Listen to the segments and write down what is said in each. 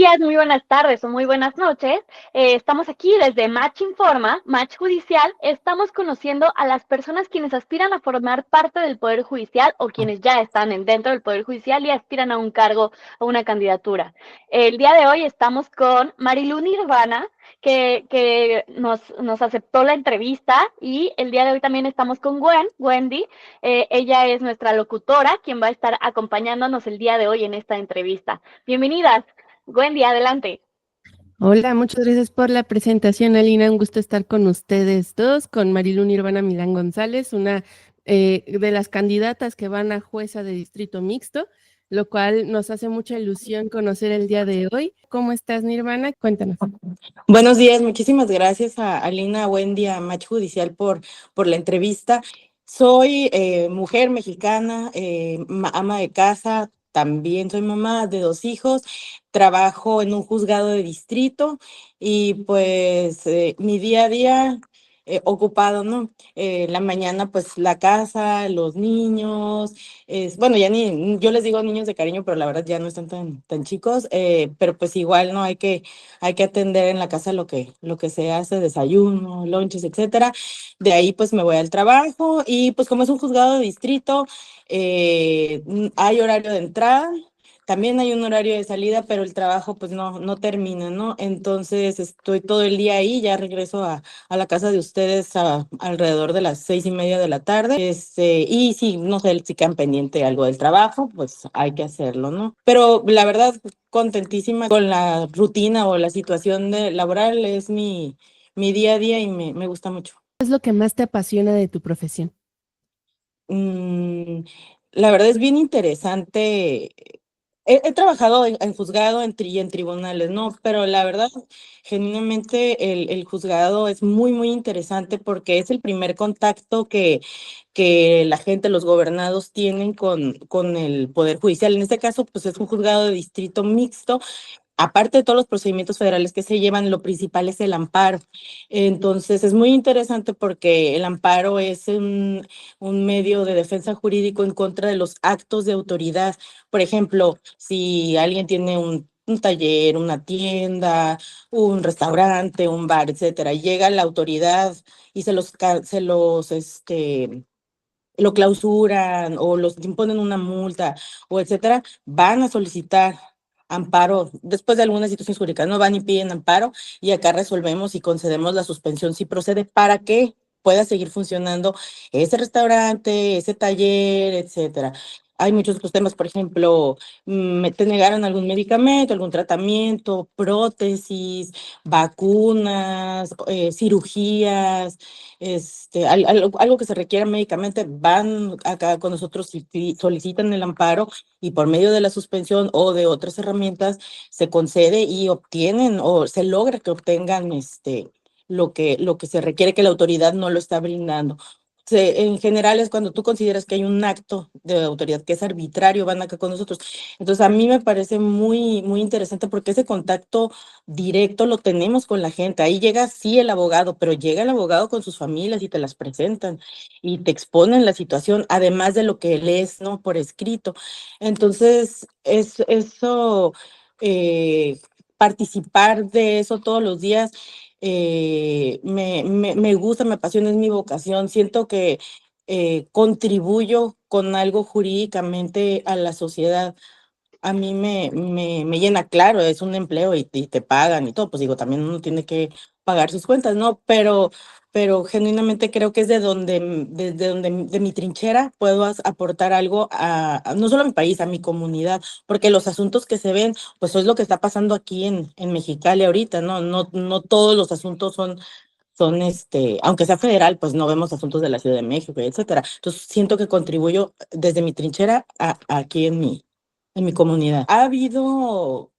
días, muy buenas tardes o muy buenas noches. Estamos aquí desde Match Informa, Match Judicial. Estamos conociendo a las personas quienes aspiran a formar parte del Poder Judicial o quienes ya están dentro del Poder Judicial y aspiran a un cargo o una candidatura. El día de hoy estamos con Marilu Nirvana, que nos aceptó la entrevista, y el día de hoy también estamos con Wendy. Ella es nuestra locutora, quien va a estar acompañándonos el día de hoy en esta entrevista. Bienvenidas. Wendy, adelante. Hola, muchas gracias por la presentación, Alina. Un gusto estar con ustedes dos, con Marilu Nirvana Milán González, una de las candidatas que van a jueza de distrito mixto, lo cual nos hace mucha ilusión conocer el día de hoy. ¿Cómo estás, Nirvana? Cuéntanos. Buenos días, muchísimas gracias a Alina, Wendy, a Match Judicial por la entrevista. Soy mujer mexicana, ama de casa, también soy mamá de 2 hijos, trabajo en un juzgado de distrito y pues mi día a día ocupado, ¿no? La mañana pues la casa, los niños, bueno, ya ni, yo les digo niños de cariño, pero la verdad ya no están tan chicos, pero pues igual no hay que atender en la casa lo que se hace, desayuno, lonches, etcétera. De ahí pues me voy al trabajo y pues como es un juzgado de distrito, hay horario de entrada, también hay un horario de salida, pero el trabajo pues no termina, ¿no? Entonces estoy todo el día ahí, ya regreso a la casa de ustedes alrededor de las 6:30 de la tarde. Y si, no sé, si quedan pendiente algo del trabajo, pues hay que hacerlo, ¿no? Pero la verdad, contentísima con la rutina o la situación laboral, es mi día a día y me gusta mucho. ¿Qué es lo que más te apasiona de tu profesión? Mm, la verdad es bien interesante. He trabajado en juzgado y en tribunales, ¿no? Pero la verdad, genuinamente, el juzgado es muy interesante porque es el primer contacto que la gente, los gobernados tienen con el Poder Judicial. En este caso, pues es un juzgado de distrito mixto. Aparte de todos los procedimientos federales que se llevan, lo principal es el amparo. Entonces, es muy interesante porque el amparo es un medio de defensa jurídico en contra de los actos de autoridad. Por ejemplo, si alguien tiene un taller, una tienda, un restaurante, un bar, etcétera, llega la autoridad y lo clausuran o los imponen una multa o etcétera, van a solicitar amparo después de algunas situaciones jurídicas, no van y piden amparo y acá resolvemos y concedemos la suspensión si procede para que pueda seguir funcionando ese restaurante, ese taller, etcétera. Hay muchos otros temas, por ejemplo, te negaron algún medicamento, algún tratamiento, prótesis, vacunas, cirugías, algo que se requiera médicamente, van acá con nosotros y solicitan el amparo y por medio de la suspensión o de otras herramientas se concede y obtienen o se logra que obtengan lo que se requiere, que la autoridad no lo está brindando. En general es cuando tú consideras que hay un acto de autoridad que es arbitrario, van acá con nosotros. Entonces a mí me parece muy interesante porque ese contacto directo lo tenemos con la gente. Ahí llega sí el abogado, pero llega el abogado con sus familias y te las presentan y te exponen la situación, además de lo que lees, ¿no? Por escrito. Entonces, eh, participar de eso todos los días, me gusta, me apasiona, es mi vocación. Siento que contribuyo con algo jurídicamente a la sociedad. A mí me llena, claro, es un empleo y te pagan y todo, pues digo, también uno tiene que pagar sus cuentas, ¿no? Pero genuinamente creo que es desde donde de mi trinchera puedo aportar algo no solo a mi país, a mi comunidad, porque los asuntos que se ven, pues eso es lo que está pasando aquí en Mexicali ahorita, ¿no? No todos los asuntos son aunque sea federal, pues no vemos asuntos de la Ciudad de México, etcétera. Entonces siento que contribuyo desde mi trinchera aquí en mi comunidad. Ha habido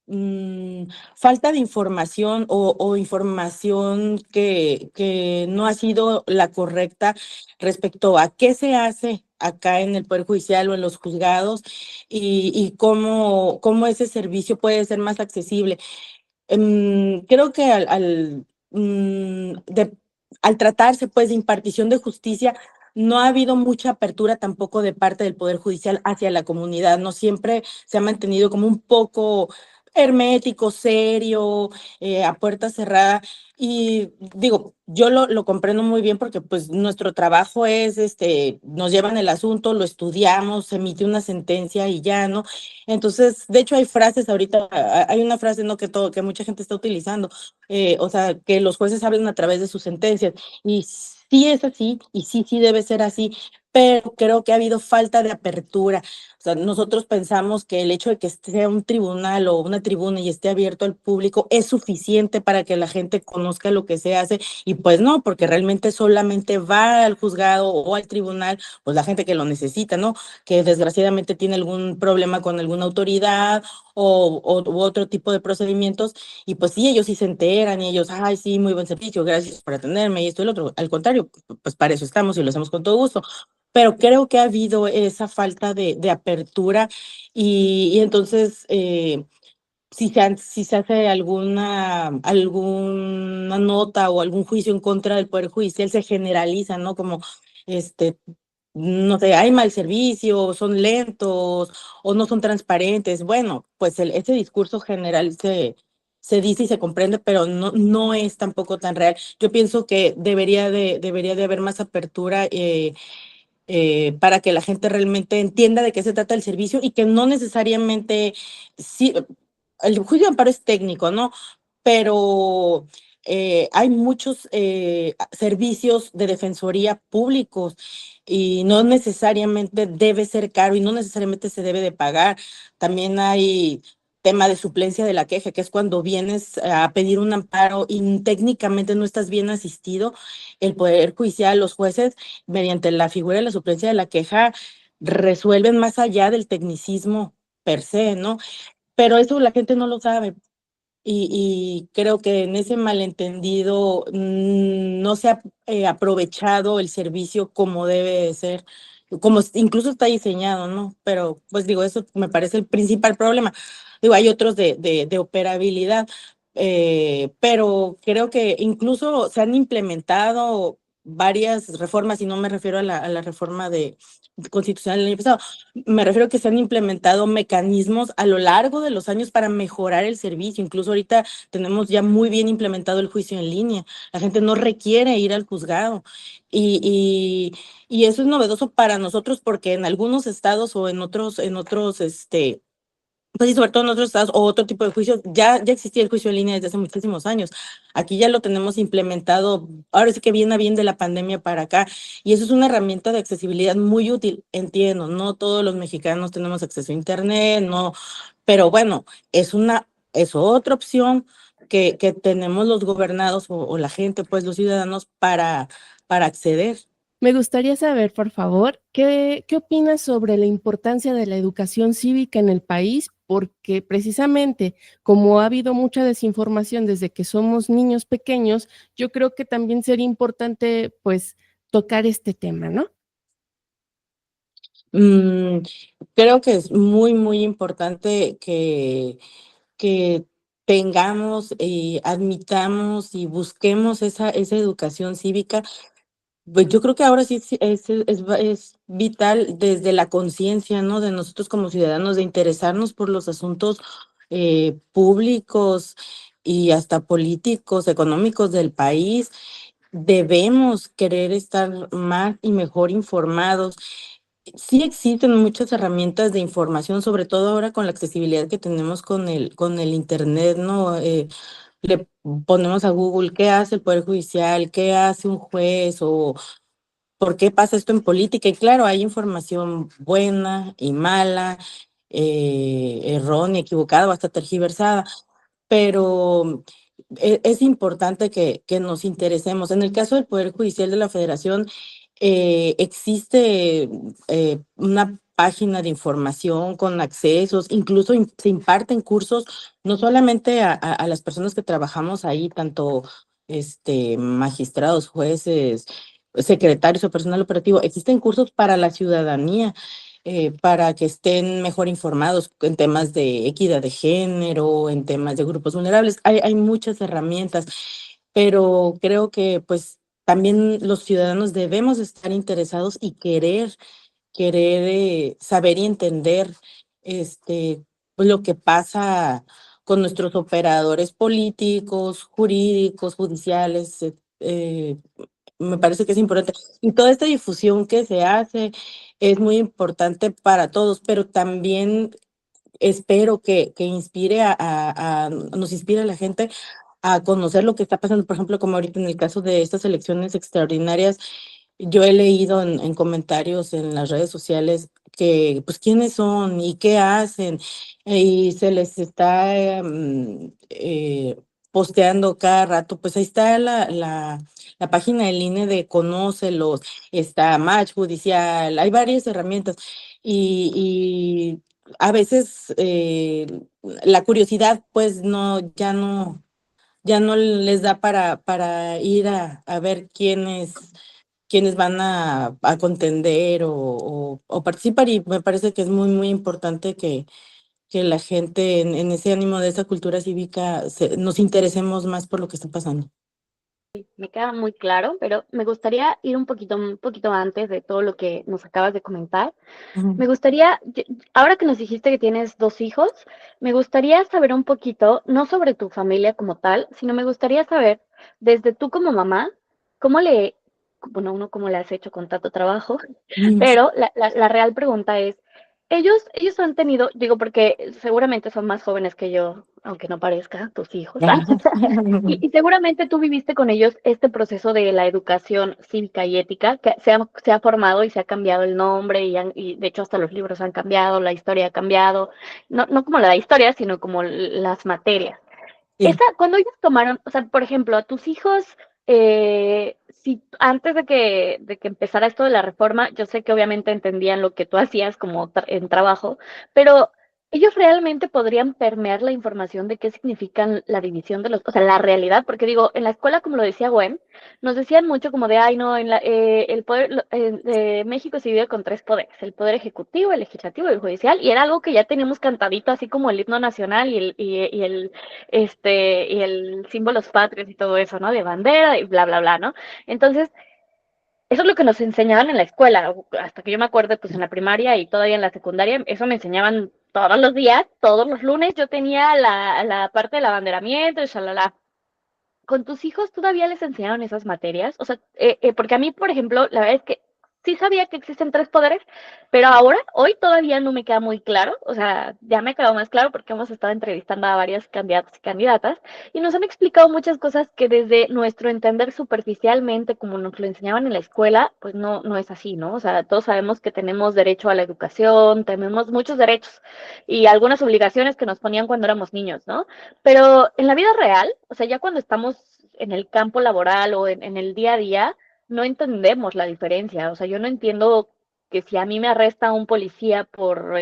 falta de información o información que no ha sido la correcta respecto a qué se hace acá en el Poder Judicial o en los juzgados y cómo ese servicio puede ser más accesible. Creo que al tratarse pues de impartición de justicia, no ha habido mucha apertura tampoco de parte del Poder Judicial hacia la comunidad, no siempre se ha mantenido como un poco hermético, serio, a puerta cerrada. Y digo, yo lo comprendo muy bien porque pues nuestro trabajo es, nos llevan el asunto, lo estudiamos, se emite una sentencia y ya, ¿no? Entonces, de hecho hay frases ahorita, hay una frase, ¿no? Que mucha gente está utilizando, o sea, que los jueces hablan a través de sus sentencias. Y sí es así, y sí debe ser así, pero creo que ha habido falta de apertura. O sea, nosotros pensamos que el hecho de que sea un tribunal o una tribuna y esté abierto al público es suficiente para que la gente conozca lo que se hace, y pues no, porque realmente solamente va al juzgado o al tribunal, pues la gente que lo necesita, ¿no? Que desgraciadamente tiene algún problema con alguna autoridad u otro tipo de procedimientos, y pues sí, ellos sí se enteran y ellos, ay, sí, muy buen servicio, gracias por atenderme y esto y lo otro. Al contrario, pues para eso estamos y lo hacemos con todo gusto, pero creo que ha habido esa falta de apertura, y entonces si se hace alguna nota o algún juicio en contra del Poder Judicial, se generaliza, ¿no? Como, este, no sé, hay mal servicio, son lentos o no son transparentes. Bueno, pues ese discurso general se dice y se comprende, pero no es tampoco tan real. Yo pienso que debería de haber más apertura, para que la gente realmente entienda de qué se trata el servicio, y que no necesariamente, sí, el juicio de amparo es técnico, ¿no? Pero hay muchos servicios de defensoría públicos, y no necesariamente debe ser caro y no necesariamente se debe de pagar. También hay tema de suplencia de la queja, que es cuando vienes a pedir un amparo y técnicamente no estás bien asistido. El Poder Judicial, los jueces, mediante la figura de la suplencia de la queja, resuelven más allá del tecnicismo per se, ¿no? Pero eso la gente no lo sabe. Y creo que en ese malentendido no se ha aprovechado el servicio como debe de ser, como incluso está diseñado, ¿no? Pero pues digo, eso me parece el principal problema. Digo, hay otros de operabilidad, pero creo que incluso se han implementado varias reformas, y no me refiero a la reforma constitucional del año pasado. Me refiero a que se han implementado mecanismos a lo largo de los años para mejorar el servicio. Incluso ahorita tenemos ya muy bien implementado el juicio en línea. La gente no requiere ir al juzgado. Y, y eso es novedoso para nosotros porque en algunos estados o en otros, pues sí, sobre todo en otros estados o otro tipo de juicios, ya existía el juicio en línea desde hace muchísimos años. Aquí ya lo tenemos implementado, ahora sí que viene a bien de la pandemia para acá, y eso es una herramienta de accesibilidad muy útil. Entiendo, no todos los mexicanos tenemos acceso a internet, no, pero bueno, es otra opción que tenemos los gobernados o la gente, pues los ciudadanos, para acceder. Me gustaría saber, por favor, ¿qué opinas sobre la importancia de la educación cívica en el país? Porque precisamente como ha habido mucha desinformación desde que somos niños pequeños, yo creo que también sería importante, pues, tocar este tema, ¿no? Mm, Creo que es muy importante que tengamos, admitamos y busquemos esa educación cívica. Pues yo creo que ahora sí es vital desde la conciencia, ¿no? De nosotros como ciudadanos, de interesarnos por los asuntos públicos y hasta políticos, económicos del país. Debemos querer estar más y mejor informados. Sí existen muchas herramientas de información, sobre todo ahora con la accesibilidad que tenemos con el internet, ¿no? Le ponemos a Google qué hace el Poder Judicial, qué hace un juez, o por qué pasa esto en política. Y claro, hay información buena y mala, errónea, equivocada o hasta tergiversada, pero es importante que nos interesemos. En el caso del Poder Judicial de la Federación, existe una página de información con accesos, incluso se imparten cursos no solamente a las personas que trabajamos ahí, tanto magistrados, jueces, secretarios o personal operativo. Existen cursos para la ciudadanía, para que estén mejor informados en temas de equidad de género, en temas de grupos vulnerables. Hay muchas herramientas, pero creo que pues también los ciudadanos debemos estar interesados y querer saber y entender este, pues, lo que pasa con nuestros operadores políticos, jurídicos, judiciales. Me parece que es importante. Y toda esta difusión que se hace es muy importante para todos, pero también espero que inspire nos inspire a la gente a conocer lo que está pasando, por ejemplo, como ahorita en el caso de estas elecciones extraordinarias. Yo he leído en comentarios en las redes sociales que, pues, quiénes son y qué hacen, y se les está posteando cada rato. Pues ahí está la página del INE de Conócelos, está Match Judicial, hay varias herramientas, y a veces la curiosidad, pues, ya no les da para ir a ver quiénes van a contender o participar, y me parece que es muy, muy importante que la gente en ese ánimo de esa cultura cívica nos interesemos más por lo que está pasando. Me queda muy claro, pero me gustaría ir un poquito antes de todo lo que nos acabas de comentar. Ujú. Me gustaría, ahora que nos dijiste que tienes 2 hijos, me gustaría saber un poquito, no sobre tu familia como tal, sino me gustaría saber, desde tú como mamá, cómo bueno, uno cómo le has hecho con tanto trabajo, pero la real pregunta es, ellos han tenido, digo, porque seguramente son más jóvenes que yo, aunque no parezca, tus hijos, ¿ah? Y seguramente tú viviste con ellos este proceso de la educación cívica y ética, que se ha formado y se ha cambiado el nombre, y de hecho hasta los libros han cambiado, la historia ha cambiado, no como la historia, sino como las materias. Sí. Cuando ellos tomaron, o sea, por ejemplo, a tus hijos, si antes de que empezara esto de la reforma, yo sé que obviamente entendían lo que tú hacías como en trabajo, pero ellos realmente podrían permear la información de qué significan la división de o sea, la realidad, porque digo, en la escuela, como lo decía Gwen, nos decían mucho como de, ay, no, el poder, México se divide con 3 poderes, el poder ejecutivo, el legislativo y el judicial, y era algo que ya teníamos cantadito, así como el himno nacional y el símbolos patrios y todo eso, ¿no? De bandera y bla, bla, bla, ¿no? Entonces, eso es lo que nos enseñaban en la escuela, hasta que yo me acuerdo, pues en la primaria y todavía en la secundaria, eso me enseñaban todos los días, todos los lunes yo tenía la parte del abanderamiento y shalala. ¿Con tus hijos todavía les enseñaron esas materias? O sea, porque a mí, por ejemplo, la verdad es que sí sabía que existen 3 poderes, pero ahora, hoy todavía no me queda muy claro. O sea, ya me ha quedado más claro porque hemos estado entrevistando a varios candidatos y candidatas y nos han explicado muchas cosas que desde nuestro entender superficialmente, como nos lo enseñaban en la escuela, pues no es así, ¿no? O sea, todos sabemos que tenemos derecho a la educación, tenemos muchos derechos y algunas obligaciones que nos ponían cuando éramos niños, ¿no? Pero en la vida real, o sea, ya cuando estamos en el campo laboral o en el día a día, no entendemos la diferencia. O sea, yo no entiendo que si a mí me arresta un policía por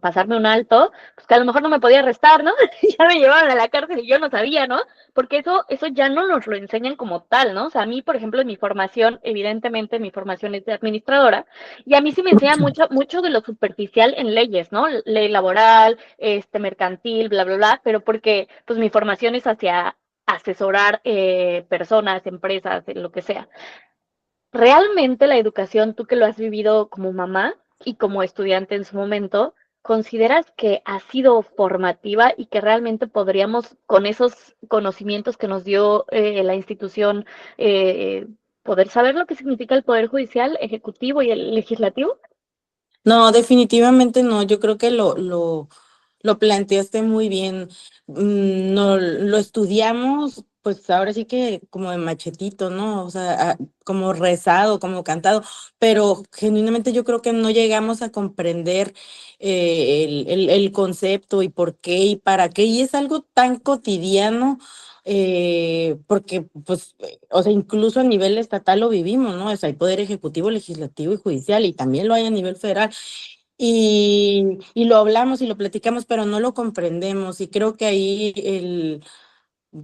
pasarme un alto, pues que a lo mejor no me podía arrestar, ¿no? Ya me llevaron a la cárcel y yo no sabía, ¿no? Porque eso ya no nos lo enseñan como tal, ¿no? O sea, a mí, por ejemplo, en mi formación, evidentemente mi formación es de administradora, y a mí sí me enseñan mucho de lo superficial en leyes, ¿no? Ley laboral, mercantil, bla, bla, bla, pero porque pues mi formación es hacia asesorar personas, empresas, lo que sea. ¿Realmente la educación, tú que lo has vivido como mamá y como estudiante en su momento, consideras que ha sido formativa y que realmente podríamos, con esos conocimientos que nos dio la institución, eh, poder saber lo que significa el Poder Judicial, Ejecutivo y el Legislativo? No, definitivamente no. Yo creo que lo planteaste muy bien. No, lo estudiamos, pues ahora sí que como de machetito, ¿no? O sea, como rezado, como cantado, pero genuinamente yo creo que no llegamos a comprender el concepto y por qué y para qué. Y es algo tan cotidiano. Porque, pues, o sea, incluso a nivel estatal lo vivimos, ¿no? O sea, hay poder ejecutivo, legislativo y judicial, y también lo hay a nivel federal. Y lo hablamos y lo platicamos, pero no lo comprendemos. Y creo que ahí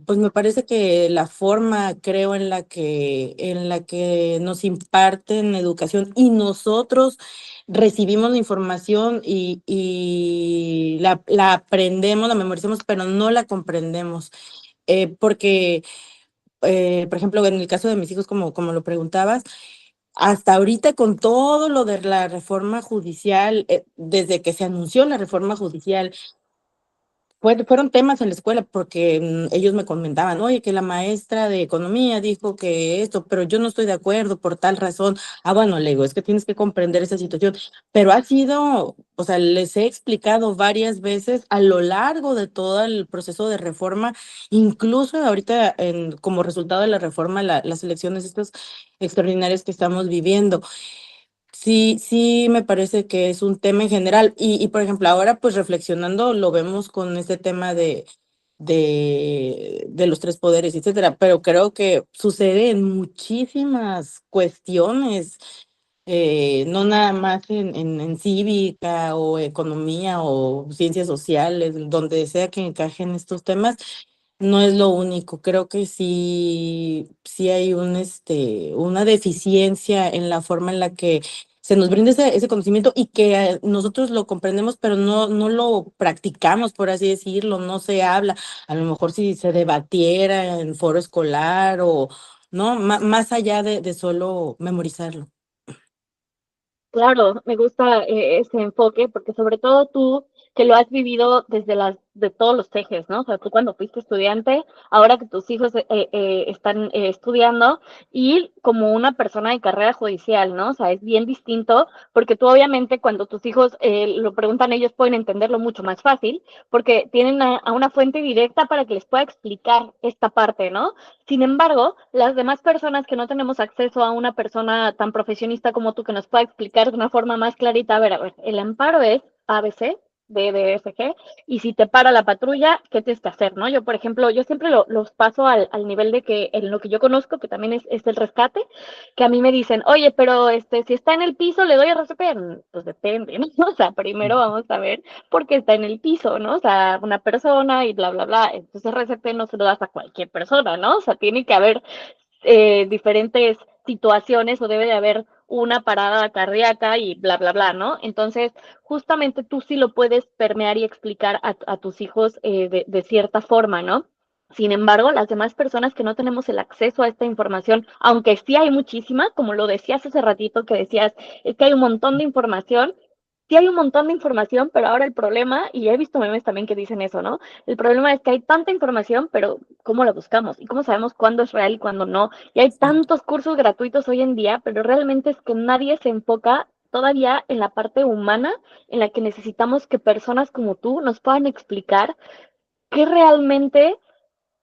pues me parece que la forma, creo, en la que nos imparten educación y nosotros recibimos la información y la aprendemos, la memorizamos, pero no la comprendemos. Porque, por ejemplo, en el caso de mis hijos, como lo preguntabas, hasta ahorita con todo lo de la reforma judicial, desde que se anunció la reforma judicial, fueron temas en la escuela porque ellos me comentaban, oye, que la maestra de economía dijo que esto, pero yo no estoy de acuerdo por tal razón. Ah, bueno, le digo, es que tienes que comprender esa situación, pero ha sido, o sea, les he explicado varias veces a lo largo de todo el proceso de reforma, incluso ahorita como resultado de la reforma, las elecciones estas extraordinarias que estamos viviendo. Sí, sí, me parece que es un tema en general. Por ejemplo, ahora pues reflexionando lo vemos con este tema de los tres poderes, etcétera, pero creo que sucede en muchísimas cuestiones, no nada más en cívica o economía o ciencias sociales, donde sea que encajen estos temas. No es lo único, creo que sí, sí hay una deficiencia en la forma en la que se nos brinda ese conocimiento y que nosotros lo comprendemos, pero no lo practicamos, por así decirlo, no se habla. A lo mejor si se debatiera en foro escolar o, ¿no? Más allá de solo memorizarlo. Claro, me gusta ese enfoque porque sobre todo tú que lo has vivido desde de todos los ejes, ¿no? O sea, tú cuando fuiste estudiante, ahora que tus hijos están estudiando y como una persona de carrera judicial, ¿no? O sea, es bien distinto porque tú obviamente cuando tus hijos lo preguntan ellos pueden entenderlo mucho más fácil porque tienen a una fuente directa para que les pueda explicar esta parte, ¿no? Sin embargo, las demás personas que no tenemos acceso a una persona tan profesionista como tú que nos pueda explicar de una forma más clarita, a ver, el amparo es ABC, DDFG, y si te para la patrulla, ¿qué tienes que hacer, no? Yo, por ejemplo, yo siempre los paso al nivel de que en lo que yo conozco, que también es el rescate, que a mí me dicen, oye, pero si está en el piso, ¿le doy RCP? Pues depende, ¿no? O sea, primero vamos a ver por qué está en el piso, ¿no? O sea, una persona y bla, bla, bla. Entonces RCP no se lo das a cualquier persona, ¿no? O sea, tiene que haber diferentes situaciones o debe de haber una parada cardíaca y bla, bla, bla, ¿no? Entonces, justamente tú sí lo puedes permear y explicar a tus hijos de cierta forma, ¿no? Sin embargo, las demás personas que no tenemos el acceso a esta información, aunque sí hay muchísima, como lo decías hace ratito que decías, es que hay un montón de información, sí hay un montón de información, pero ahora el problema, y he visto memes también que dicen eso, ¿no? El problema es que hay tanta información, pero ¿cómo la buscamos? ¿Y cómo sabemos cuándo es real y cuándo no? Y hay tantos cursos gratuitos hoy en día, pero realmente es que nadie se enfoca todavía en la parte humana en la que necesitamos que personas como tú nos puedan explicar qué realmente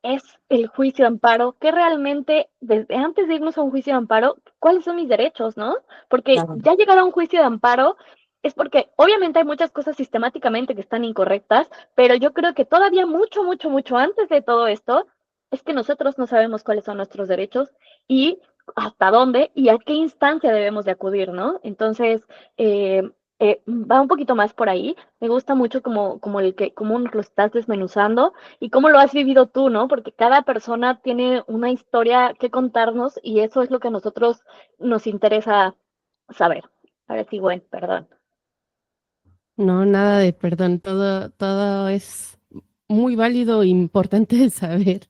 es el juicio de amparo, qué realmente, desde antes de irnos a un juicio de amparo, cuáles son mis derechos, ¿no? Porque Claro. ya llegar a un juicio de amparo es porque obviamente hay muchas cosas sistemáticamente que están incorrectas, pero yo creo que todavía mucho, mucho, mucho antes de todo esto, es que nosotros no sabemos cuáles son nuestros derechos y hasta dónde y a qué instancia debemos de acudir, ¿no? Entonces, va un poquito más por ahí. Me gusta mucho como lo estás desmenuzando y cómo lo has vivido tú, ¿no? Porque cada persona tiene una historia que contarnos y eso es lo que a nosotros nos interesa saber. Ahora sí, bueno, perdón. No, nada de perdón, todo es muy válido e importante de saber.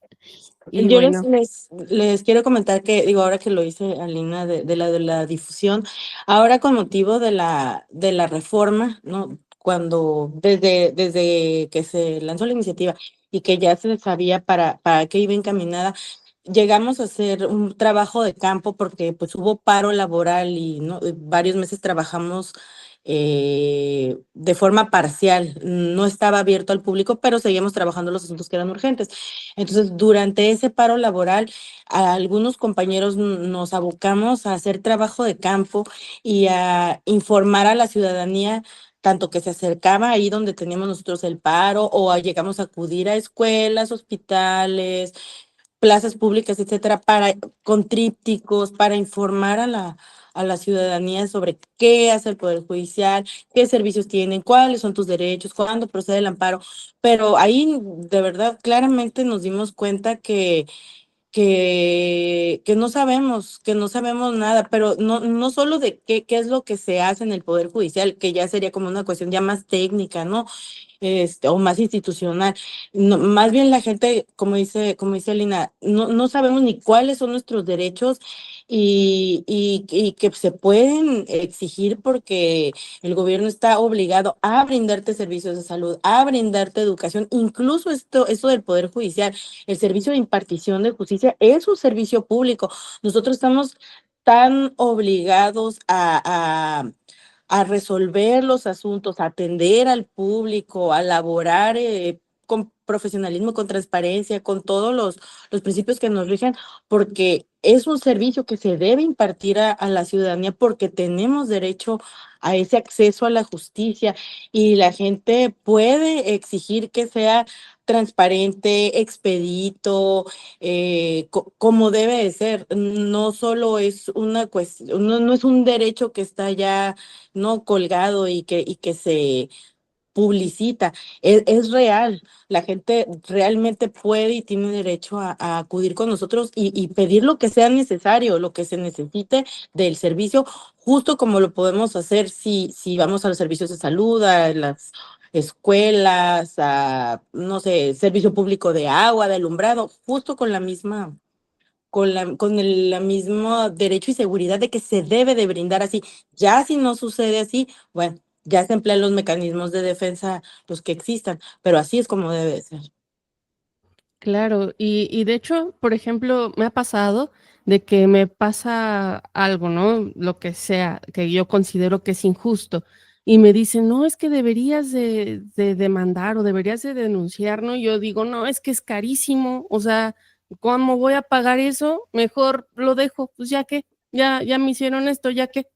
Y Yo les, bueno, les, les quiero comentar que, digo, ahora que lo hice, Alina, de la difusión, ahora con motivo de la reforma, ¿no? Cuando, desde que se lanzó la iniciativa y que ya se sabía para qué iba encaminada, llegamos a hacer un trabajo de campo porque pues hubo paro laboral y ¿no? Varios meses trabajamos de forma parcial, no estaba abierto al público, pero seguíamos trabajando los asuntos que eran urgentes. Entonces, durante ese paro laboral, a algunos compañeros nos abocamos a hacer trabajo de campo y a informar a la ciudadanía, tanto que se acercaba ahí donde teníamos nosotros el paro, llegamos a acudir a escuelas, hospitales, plazas públicas, etcétera, con trípticos, para informar a la ciudadanía sobre qué hace el Poder Judicial, qué servicios tienen, cuáles son tus derechos, cuándo procede el amparo. Pero ahí, de verdad, claramente nos dimos cuenta que no sabemos nada, pero no solo de qué es lo que se hace en el Poder Judicial, que ya sería como una cuestión ya más técnica, ¿no? O más institucional. No, más bien la gente, como dice Lina, no sabemos ni cuáles son nuestros derechos y que se pueden exigir porque el gobierno está obligado a brindarte servicios de salud, a brindarte educación, incluso esto del Poder Judicial, el servicio de impartición de justicia es un servicio público. Nosotros estamos tan obligados a resolver los asuntos, a atender al público, a laborar con profesionalismo, con transparencia, con todos los principios que nos rigen, porque es un servicio que se debe impartir a la ciudadanía, porque tenemos derecho a ese acceso a la justicia y la gente puede exigir que sea transparente, expedito, como debe de ser. No solo es una cuestión, no es un derecho que está ya no colgado y que se publicita, es real, la gente realmente puede y tiene derecho a acudir con nosotros y pedir lo que sea necesario, lo que se necesite del servicio, justo como lo podemos hacer si vamos a los servicios de salud, a las escuelas, a, no sé, servicio público de agua, de alumbrado, justo con la misma la mismo derecho y seguridad de que se debe de brindar así. Ya si no sucede así, bueno, ya se emplean los mecanismos de defensa, los que existan, pero así es como debe de ser. Claro, y de hecho, por ejemplo, me ha pasado de que me pasa algo, ¿no? Lo que sea, que yo considero que es injusto, y me dicen: "No, es que deberías de demandar o deberías de denunciar", ¿no? Y yo digo: "No, es que es carísimo, o sea, ¿cómo voy a pagar eso? Mejor lo dejo, pues, ¿ya qué? Ya me hicieron esto, ¿ya qué?".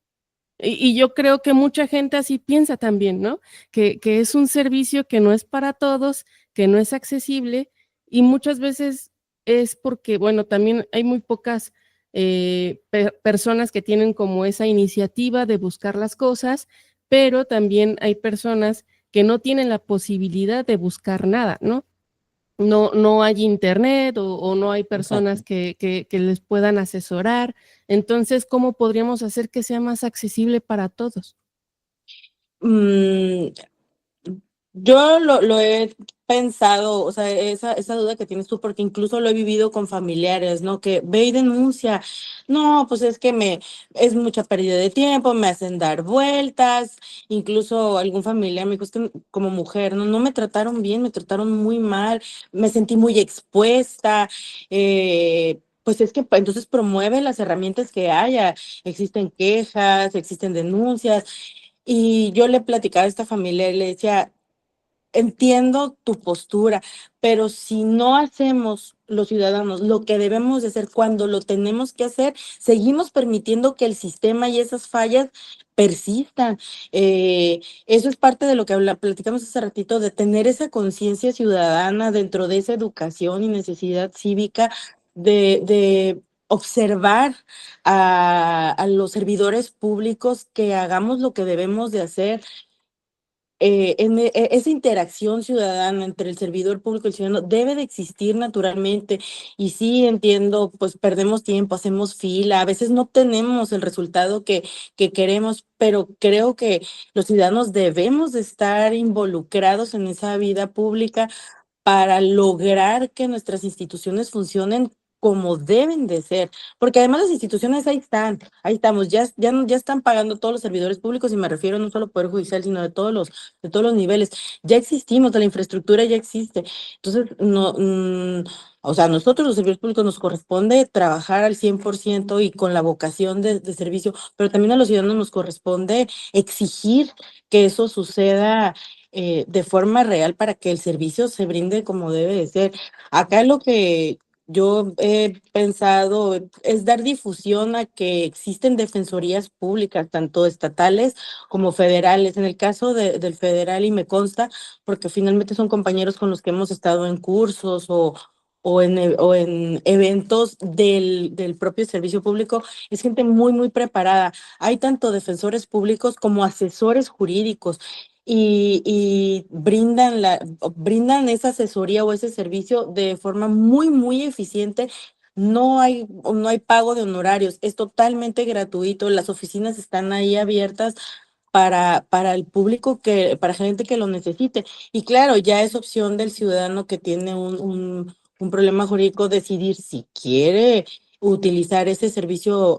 Y yo creo que mucha gente así piensa también, ¿no? Que es un servicio que no es para todos, que no es accesible, y muchas veces es porque, bueno, también hay muy pocas, personas que tienen como esa iniciativa de buscar las cosas, pero también hay personas que no tienen la posibilidad de buscar nada, ¿no? No hay internet o no hay Exacto. personas que les puedan asesorar. Entonces, ¿cómo podríamos hacer que sea más accesible para todos? Mm, Yo lo he pensado, o sea, esa duda que tienes tú, porque incluso lo he vivido con familiares, ¿no? Que ve y denuncia. No, pues es que es mucha pérdida de tiempo, me hacen dar vueltas. Incluso algún familiar me dijo, es que como mujer, no me trataron bien, me trataron muy mal, me sentí muy expuesta. Pues es que entonces promueve las herramientas que haya. Existen quejas, existen denuncias. Y yo le platicaba a esta familia y le decía, entiendo tu postura, pero si no hacemos los ciudadanos lo que debemos de hacer cuando lo tenemos que hacer, seguimos permitiendo que el sistema y esas fallas persistan. Eso es parte de lo que platicamos hace ratito, de tener esa conciencia ciudadana dentro de esa educación y necesidad cívica de observar a los servidores públicos que hagamos lo que debemos de hacer esa interacción ciudadana entre el servidor público y el ciudadano debe de existir naturalmente. Y sí, entiendo, pues perdemos tiempo, hacemos fila, a veces no tenemos el resultado que queremos, pero creo que los ciudadanos debemos de estar involucrados en esa vida pública para lograr que nuestras instituciones funcionen como deben de ser, porque además las instituciones ahí están, ahí estamos, ya están pagando todos los servidores públicos y me refiero no solo al Poder Judicial, sino de todos los niveles. Ya existimos, la infraestructura ya existe. Entonces, no, o sea, a nosotros los servidores públicos nos corresponde trabajar al 100% y con la vocación de servicio, pero también a los ciudadanos nos corresponde exigir que eso suceda de forma real para que el servicio se brinde como debe de ser. Acá lo que yo he pensado es dar difusión a que existen defensorías públicas, tanto estatales como federales. En el caso del federal, y me consta, porque finalmente son compañeros con los que hemos estado en cursos o en eventos del propio servicio público, es gente muy, muy preparada. Hay tanto defensores públicos como asesores jurídicos y brindan esa asesoría o ese servicio de forma muy, muy eficiente. No hay pago de honorarios, es totalmente gratuito. Las oficinas están ahí abiertas para el público para gente que lo necesite. Y claro, ya es opción del ciudadano que tiene un problema jurídico decidir si quiere utilizar ese servicio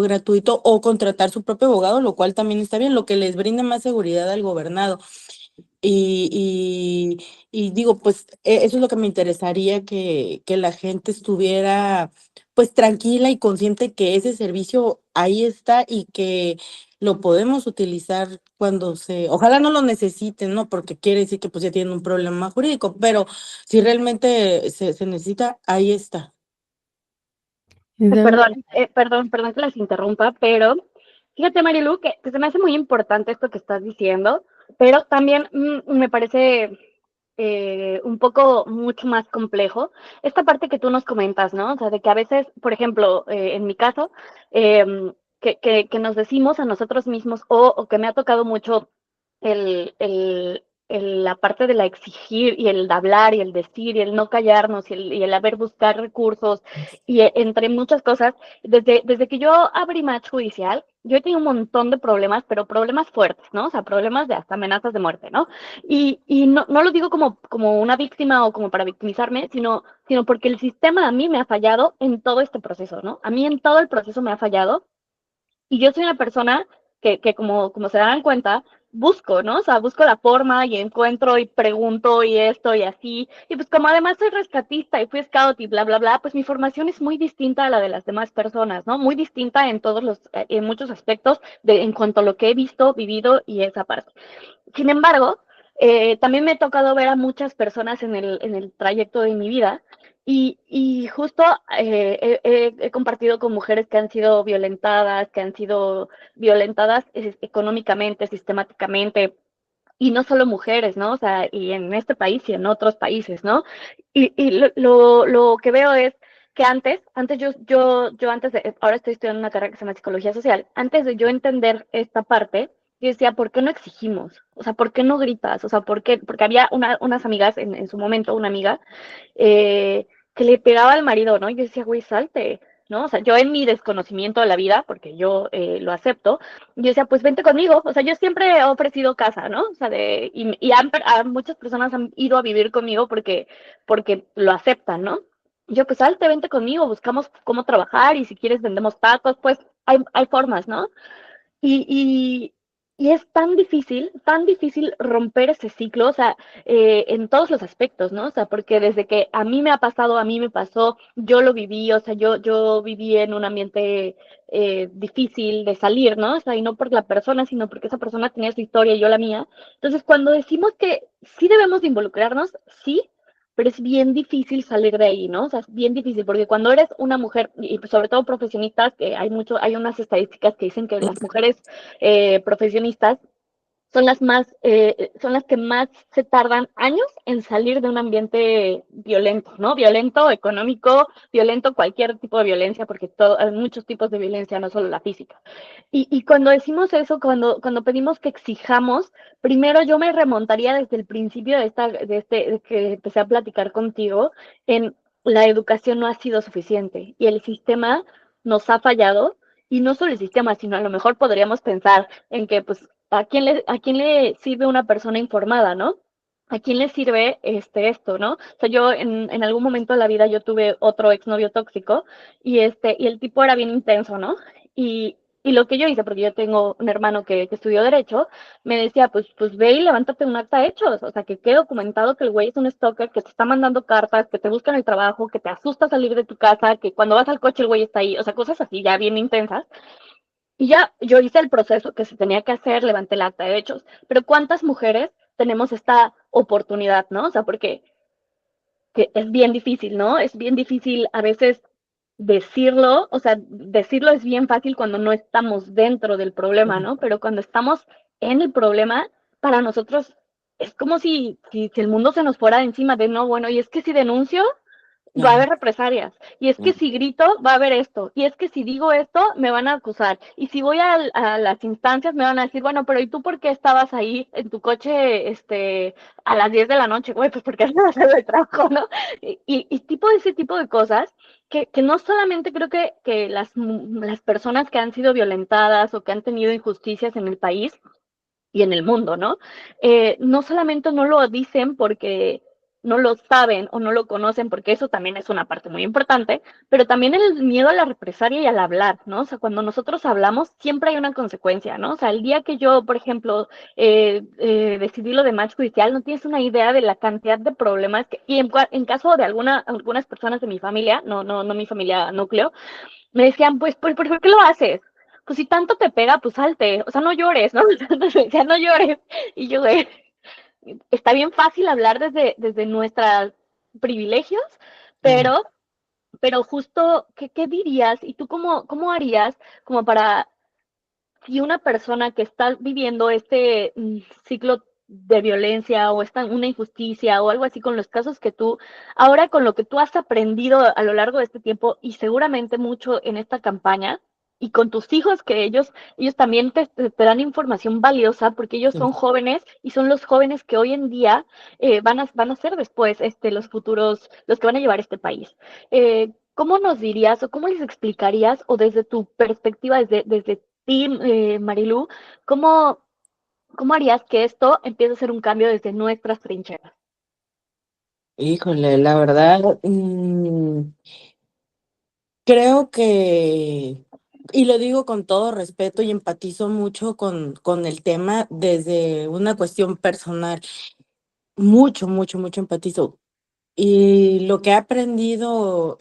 gratuito o contratar su propio abogado, lo cual también está bien, lo que les brinda más seguridad al gobernado. Y digo, pues eso es lo que me interesaría que la gente estuviera pues tranquila y consciente que ese servicio ahí está y que lo podemos utilizar ojalá no lo necesiten, ¿no? Porque quiere decir que pues ya tienen un problema jurídico, pero si realmente se necesita, ahí está. Perdón que las interrumpa, pero fíjate, Marilu, que se me hace muy importante esto que estás diciendo, pero también me parece un poco mucho más complejo esta parte que tú nos comentas, ¿no? O sea, de que a veces, por ejemplo, en mi caso, que nos decimos a nosotros mismos o que me ha tocado mucho la parte de la exigir y el hablar y el decir y el no callarnos y el haber buscar recursos y entre muchas cosas, desde que yo abrí Match Judicial, yo he tenido un montón de problemas, pero problemas fuertes, ¿no? O sea, problemas de hasta amenazas de muerte, ¿no? Y no lo digo como una víctima o como para victimizarme, sino porque el sistema a mí me ha fallado en todo este proceso, ¿no? A mí en todo el proceso me ha fallado y yo soy una persona que como se dan cuenta, busco, ¿no? O sea, busco la forma y encuentro y pregunto y esto y así. Y pues como además soy rescatista y fui scout y bla, bla, bla, pues mi formación es muy distinta a la de las demás personas, ¿no? Muy distinta en muchos aspectos en cuanto a lo que he visto, vivido y esa parte. Sin embargo, también me ha tocado ver a muchas personas en el trayecto de mi vida y justo he compartido con mujeres que han sido violentadas económicamente, sistemáticamente, y no solo mujeres, ¿no? O sea, y en este país y en otros países, ¿no? Y lo que veo es que antes yo antes de, ahora estoy estudiando una carrera que se llama psicología social, antes de yo entender esta parte, yo decía, ¿por qué no exigimos? O sea, ¿por qué no gritas? O sea, ¿por qué? Porque había unas amigas, en su momento, una amiga, que le pegaba al marido, ¿no? Y yo decía, güey, salte, ¿no? O sea, yo en mi desconocimiento de la vida, porque yo lo acepto, yo decía, pues vente conmigo. O sea, yo siempre he ofrecido casa, ¿no? O sea, muchas personas han ido a vivir conmigo porque lo aceptan, ¿no? Yo, pues salte, vente conmigo, buscamos cómo trabajar y si quieres vendemos tacos, pues hay formas, ¿no? Y, y, y es tan difícil romper ese ciclo, o sea, en todos los aspectos, ¿no? O sea, porque desde que a mí me ha pasado, a mí me pasó, yo lo viví, o sea, yo viví en un ambiente difícil de salir, ¿no? O sea, y no por la persona, sino porque esa persona tenía su historia y yo la mía. Entonces, cuando decimos que sí debemos de involucrarnos, sí, pero es bien difícil salir de ahí, ¿no? O sea, es bien difícil, porque cuando eres una mujer, y sobre todo profesionistas, que hay unas estadísticas que dicen que las mujeres profesionistas son las que más se tardan años en salir de un ambiente violento, ¿no? Violento, económico, violento, cualquier tipo de violencia, porque hay muchos tipos de violencia, no solo la física. Y cuando decimos eso, cuando pedimos que exijamos, primero yo me remontaría desde el principio de que empecé a platicar contigo, en la educación no ha sido suficiente y el sistema nos ha fallado, y no solo el sistema, sino a lo mejor podríamos pensar en que pues a quién le sirve una persona informada, ¿no? ¿A quién le sirve esto, ¿no? O sea, yo en algún momento de la vida yo tuve otro exnovio tóxico y el tipo era bien intenso, ¿no? Y lo que yo hice, porque yo tengo un hermano que estudió Derecho, me decía, pues ve y levántate un acta de hechos, o sea, que quede documentado que el güey es un stalker, que te está mandando cartas, que te busca en el trabajo, que te asusta salir de tu casa, que cuando vas al coche el güey está ahí, o sea, cosas así ya bien intensas. Y ya, yo hice el proceso que se tenía que hacer, levanté el acta de hechos, pero ¿cuántas mujeres tenemos esta oportunidad, no? O sea, porque que es bien difícil, ¿no? Es bien difícil a veces decirlo, o sea, decirlo es bien fácil cuando no estamos dentro del problema, ¿no? Pero cuando estamos en el problema, para nosotros es como si el mundo se nos fuera de encima de, no, bueno, y es que si denuncio, va a Ajá. haber represalias. Y es que si grito, va a haber esto. Y es que si digo esto, me van a acusar. Y si voy a las instancias, me van a decir, bueno, pero ¿y tú por qué estabas ahí en tu coche a las 10 de la noche? Güey, pues porque estabas haciendo el trabajo, ¿no? Ese tipo de cosas que no solamente creo que las personas que han sido violentadas o que han tenido injusticias en el país y en el mundo, ¿no? No solamente no lo dicen no lo saben o no lo conocen, porque eso también es una parte muy importante, pero también el miedo a la represalia y al hablar, ¿no? O sea, cuando nosotros hablamos, siempre hay una consecuencia, ¿no? O sea, el día que yo, por ejemplo, decidí lo de match judicial, no tienes una idea de la cantidad de problemas que, y en caso de algunas personas de mi familia, no mi familia núcleo, me decían, pues, ¿por qué lo haces? Pues si tanto te pega, pues salte, o sea, no llores, ¿no? Entonces me decían, no llores. Y yo, está bien fácil hablar desde nuestros privilegios, Claro. pero, pero justo, ¿qué dirías? ¿Y tú cómo harías como para, si una persona que está viviendo este ciclo de violencia o está una injusticia o algo así con los casos que tú, ahora con lo que tú has aprendido a lo largo de este tiempo y seguramente mucho en esta campaña y con tus hijos que ellos también te dan información valiosa porque ellos Sí. son jóvenes y son los jóvenes que hoy en día van a ser después los futuros, los que van a llevar este país. ¿Cómo nos dirías o cómo les explicarías o desde tu perspectiva, desde ti, Marilu, ¿cómo, ¿cómo harías que esto empiece a ser un cambio desde nuestras trincheras? Híjole, la verdad, creo que, y lo digo con todo respeto y empatizo mucho con el tema desde una cuestión personal, mucho, mucho, mucho empatizo. Y lo que he aprendido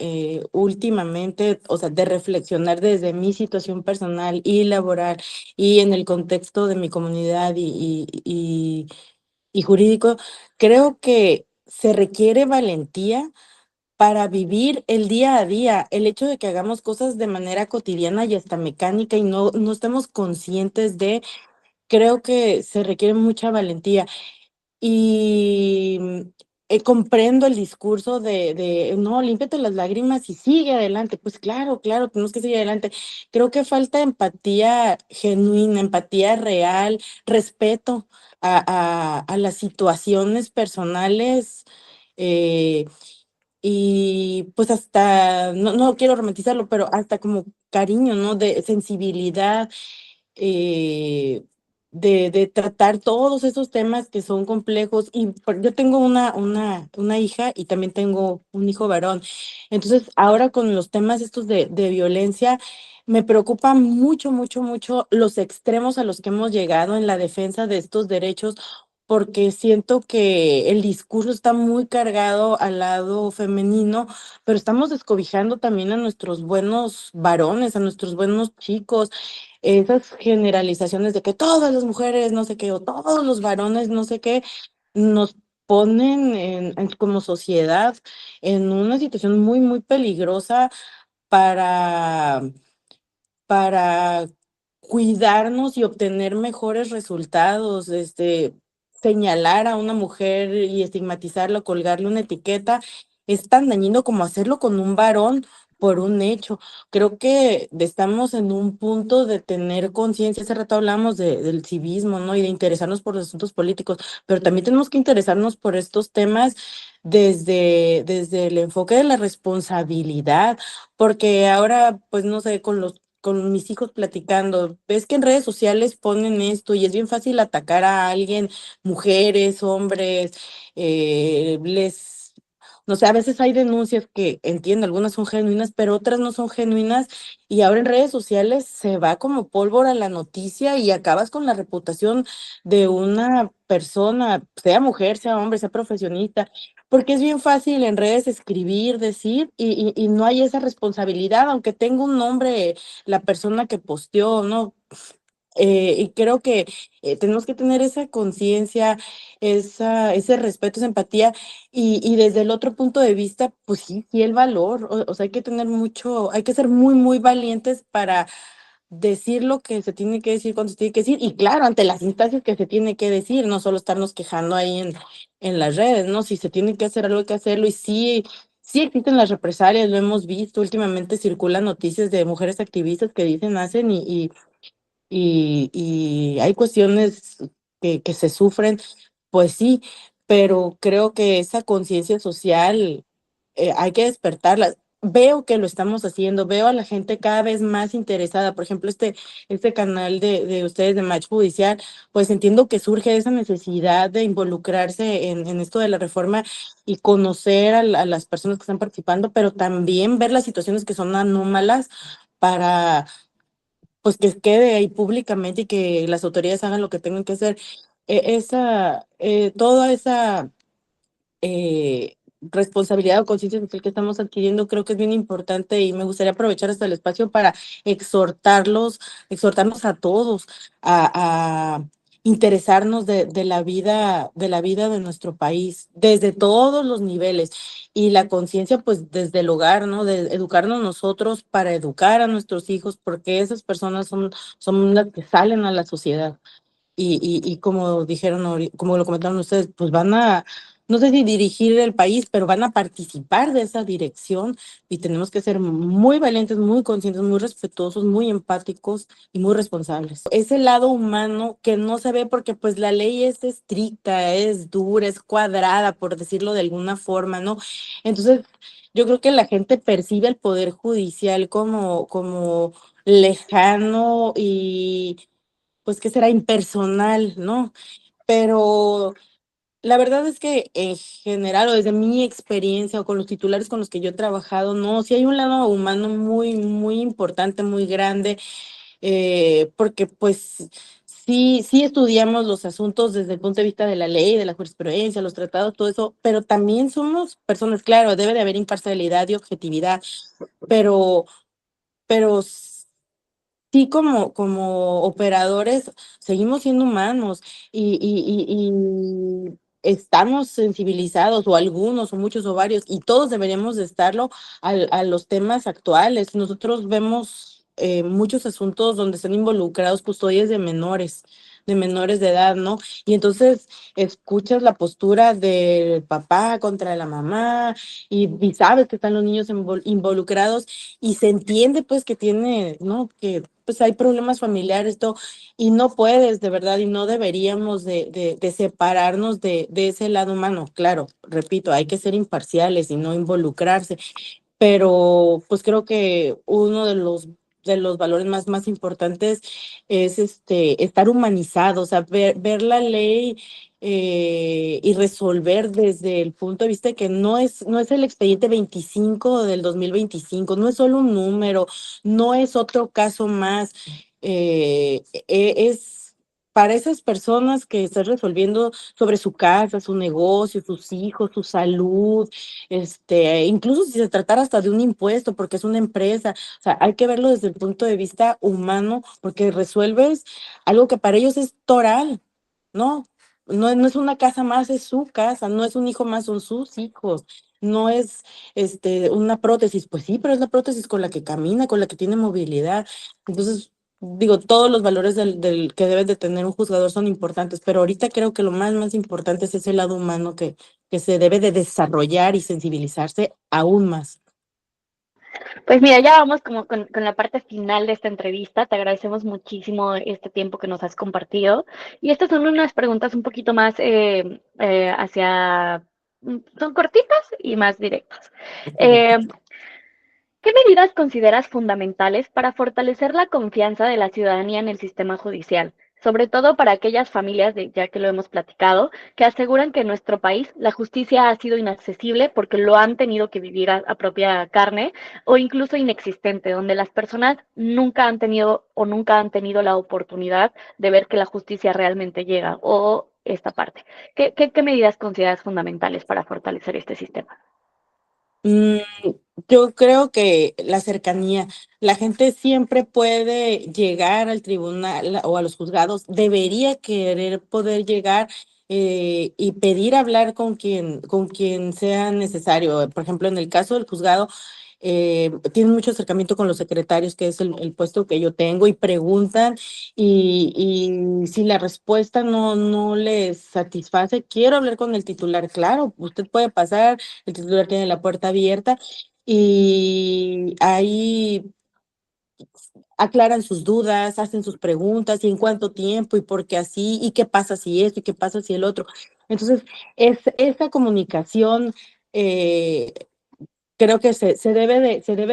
últimamente, o sea, de reflexionar desde mi situación personal y laboral y en el contexto de mi comunidad y jurídico, creo que se requiere valentía para vivir el día a día, el hecho de que hagamos cosas de manera cotidiana y hasta mecánica y no estemos conscientes de, creo que se requiere mucha valentía. Y comprendo el discurso de no, límpiate las lágrimas y sigue adelante. Pues claro, claro, tenemos que seguir adelante. Creo que falta empatía genuina, empatía real, respeto a las situaciones personales. eh, y pues hasta, no quiero romantizarlo, pero hasta como cariño, ¿no? De sensibilidad, eh, de tratar todos esos temas que son complejos. Y yo tengo una hija y también tengo un hijo varón. Entonces, ahora con los temas estos de violencia, me preocupa mucho, mucho, mucho los extremos a los que hemos llegado en la defensa de estos derechos, porque siento que el discurso está muy cargado al lado femenino, pero estamos descobijando también a nuestros buenos varones, a nuestros buenos chicos, esas generalizaciones de que todas las mujeres no sé qué, o todos los varones no sé qué, nos ponen como sociedad en una situación muy, muy peligrosa para para cuidarnos y obtener mejores resultados, señalar a una mujer y estigmatizarla, o colgarle una etiqueta, es tan dañino como hacerlo con un varón por un hecho. Creo que estamos en un punto de tener conciencia, hace rato hablamos del civismo, ¿no? Y de interesarnos por los asuntos políticos, pero también tenemos que interesarnos por estos temas desde el enfoque de la responsabilidad, porque ahora, pues no sé, con mis hijos platicando, ves que en redes sociales ponen esto y es bien fácil atacar a alguien, mujeres, hombres, no sé, a veces hay denuncias que entiendo, algunas son genuinas, pero otras no son genuinas y ahora en redes sociales se va como pólvora la noticia y acabas con la reputación de una persona, sea mujer, sea hombre, sea profesionista, porque es bien fácil en redes escribir, decir, y no hay esa responsabilidad, aunque tenga un nombre la persona que posteó, ¿no? Y creo que tenemos que tener esa conciencia, ese respeto, esa empatía, y desde el otro punto de vista, pues sí, sí el valor, o sea, hay que tener mucho, hay que ser muy, muy valientes para decir lo que se tiene que decir cuando se tiene que decir, y claro, ante las instancias que se tiene que decir, no solo estarnos quejando ahí en las redes, ¿no? Si se tiene que hacer algo, hay que hacerlo, y sí, sí existen las represalias, lo hemos visto, últimamente circulan noticias de mujeres activistas que dicen, hacen, y hay cuestiones que se sufren, pues sí, pero creo que esa conciencia social hay que despertarla. veo que lo estamos haciendo, veo a la gente cada vez más interesada. Por ejemplo, este canal de ustedes de Match Judicial, pues entiendo que surge esa necesidad de involucrarse en esto de la reforma y conocer a las personas que están participando, pero también ver las situaciones que son anómalas para pues que quede ahí públicamente y que las autoridades hagan lo que tengan que hacer. Toda esa responsabilidad o conciencia social que estamos adquiriendo, creo que es bien importante y me gustaría aprovechar hasta el espacio para exhortarnos a todos a interesarnos de la vida de nuestro país, desde todos los niveles. Y la conciencia, pues desde el hogar, ¿no? De educarnos nosotros para educar a nuestros hijos, porque esas personas son las que salen a la sociedad. Y como dijeron, como lo comentaron ustedes, pues van a, no sé si dirigir el país, pero van a participar de esa dirección y tenemos que ser muy valientes, muy conscientes, muy respetuosos, muy empáticos y muy responsables. Ese lado humano que no se ve porque pues la ley es estricta, es dura, es cuadrada, por decirlo de alguna forma, ¿no? Entonces, yo creo que la gente percibe el poder judicial como lejano y pues que será impersonal, ¿no? Pero la verdad es que en general, o desde mi experiencia o con los titulares con los que yo he trabajado, no, sí hay un lado humano muy, muy importante, muy grande, porque pues sí estudiamos los asuntos desde el punto de vista de la ley, de la jurisprudencia, los tratados, todo eso, pero también somos personas, claro, debe de haber imparcialidad y objetividad, pero, pero sí, como operadores, seguimos siendo humanos y estamos sensibilizados, o algunos, o muchos, o varios, y todos deberíamos de estarlo a los temas actuales. Nosotros vemos muchos asuntos donde están involucrados custodias de menores de edad, ¿no? Y entonces escuchas la postura del papá contra la mamá y sabes que están los niños involucrados y se entiende pues que tiene, ¿no? Que pues hay problemas familiares, todo, y no puedes de verdad y no deberíamos de separarnos de ese lado humano. Claro, repito, hay que ser imparciales y no involucrarse, pero pues creo que uno de los valores más importantes es estar humanizado, o sea, ver la ley y resolver desde el punto de vista de que no es el expediente 25 del 2025, no es solo un número, no es otro caso más, es para esas personas que están resolviendo sobre su casa, su negocio, sus hijos, su salud, incluso si se tratara hasta de un impuesto, porque es una empresa, o sea, hay que verlo desde el punto de vista humano, porque resuelves algo que para ellos es toral, ¿no? No es una casa más, es su casa, no es un hijo más, son sus hijos, no es una prótesis, pues sí, pero es la prótesis con la que camina, con la que tiene movilidad. Entonces, digo, todos los valores del que debe de tener un juzgador son importantes, pero ahorita creo que lo más importante es ese lado humano que se debe de desarrollar y sensibilizarse aún más. Pues mira, ya vamos como con la parte final de esta entrevista. Te agradecemos muchísimo este tiempo que nos has compartido. Y estas son unas preguntas un poquito más son cortitas y más directas. Eh, ¿Qué medidas consideras fundamentales para fortalecer la confianza de la ciudadanía en el sistema judicial? Sobre todo para aquellas familias, ya que lo hemos platicado, que aseguran que en nuestro país la justicia ha sido inaccesible porque lo han tenido que vivir a propia carne o incluso inexistente, donde las personas nunca han tenido o nunca han tenido la oportunidad de ver que la justicia realmente llega o esta parte. ¿Qué medidas consideras fundamentales para fortalecer este sistema? Mm, yo creo que la cercanía, la gente siempre puede llegar al tribunal o a los juzgados, debería querer poder llegar y pedir hablar con quien sea necesario. Por ejemplo, en el caso del juzgado, tienen mucho acercamiento con los secretarios, que es el puesto que yo tengo, y preguntan y si la respuesta no les satisface, quiero hablar con el titular. Claro, usted puede pasar, el titular tiene la puerta abierta y ahí aclaran sus dudas, hacen sus preguntas y en cuánto tiempo y por qué así y qué pasa si esto y qué pasa si el otro. Entonces, es esa comunicación. creo que se debe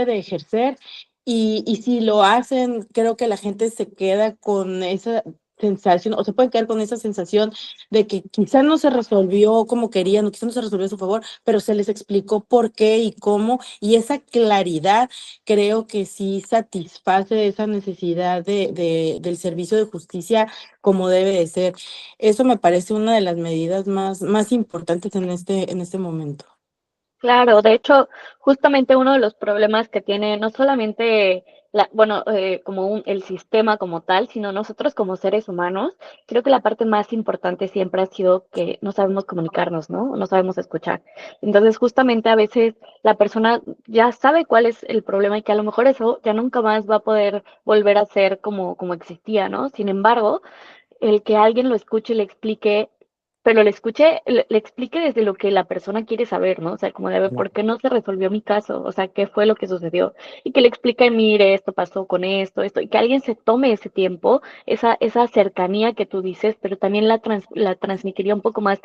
de ejercer y si lo hacen, creo que la gente se queda con esa sensación o se puede quedar con esa sensación de que quizá no se resolvió como querían o quizá no se resolvió a su favor, pero se les explicó por qué y cómo y esa claridad creo que sí satisface esa necesidad del servicio de justicia como debe de ser. Eso me parece una de las medidas más importantes en este momento. Claro, de hecho, justamente uno de los problemas que tiene no solamente bueno, como el sistema como tal, sino nosotros como seres humanos, creo que la parte más importante siempre ha sido que no sabemos comunicarnos, ¿no? No sabemos escuchar. Entonces, justamente a veces la persona ya sabe cuál es el problema y que a lo mejor eso ya nunca más va a poder volver a ser como existía, ¿no? Sin embargo, el que alguien lo escuche y le explique, pero le explique desde lo que la persona quiere saber, ¿no? O sea, como de ver por qué no se resolvió mi caso, o sea, qué fue lo que sucedió, y que le explique, mire, esto pasó con esto, y que alguien se tome ese tiempo, esa cercanía que tú dices, pero también la transmitiría un poco más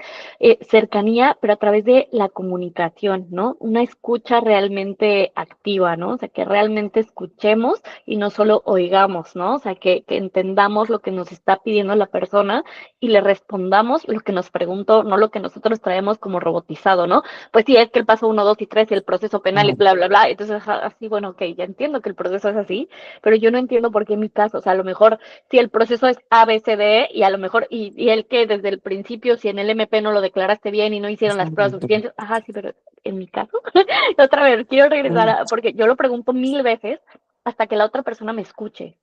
cercanía, pero a través de la comunicación, ¿no? Una escucha realmente activa, ¿no? O sea, que realmente escuchemos y no solo oigamos, ¿no? O sea, que entendamos lo que nos está pidiendo la persona y le respondamos lo que nos preguntó, no lo que nosotros traemos como robotizado, ¿no? Pues sí, es que el paso uno, 2 y 3 y el proceso penal y bla, bla, bla. Entonces, así, bueno, ok, ya entiendo que el proceso es así, pero yo no entiendo por qué en mi caso, o sea, a lo mejor si el proceso es A, B, C, D, y a lo mejor, y el que desde el principio, si en el MP no lo declaraste bien y no hicieron las pruebas suficientes, ajá, sí, pero en mi caso, otra vez, quiero regresar porque yo lo pregunto 1000 veces hasta que la otra persona me escuche.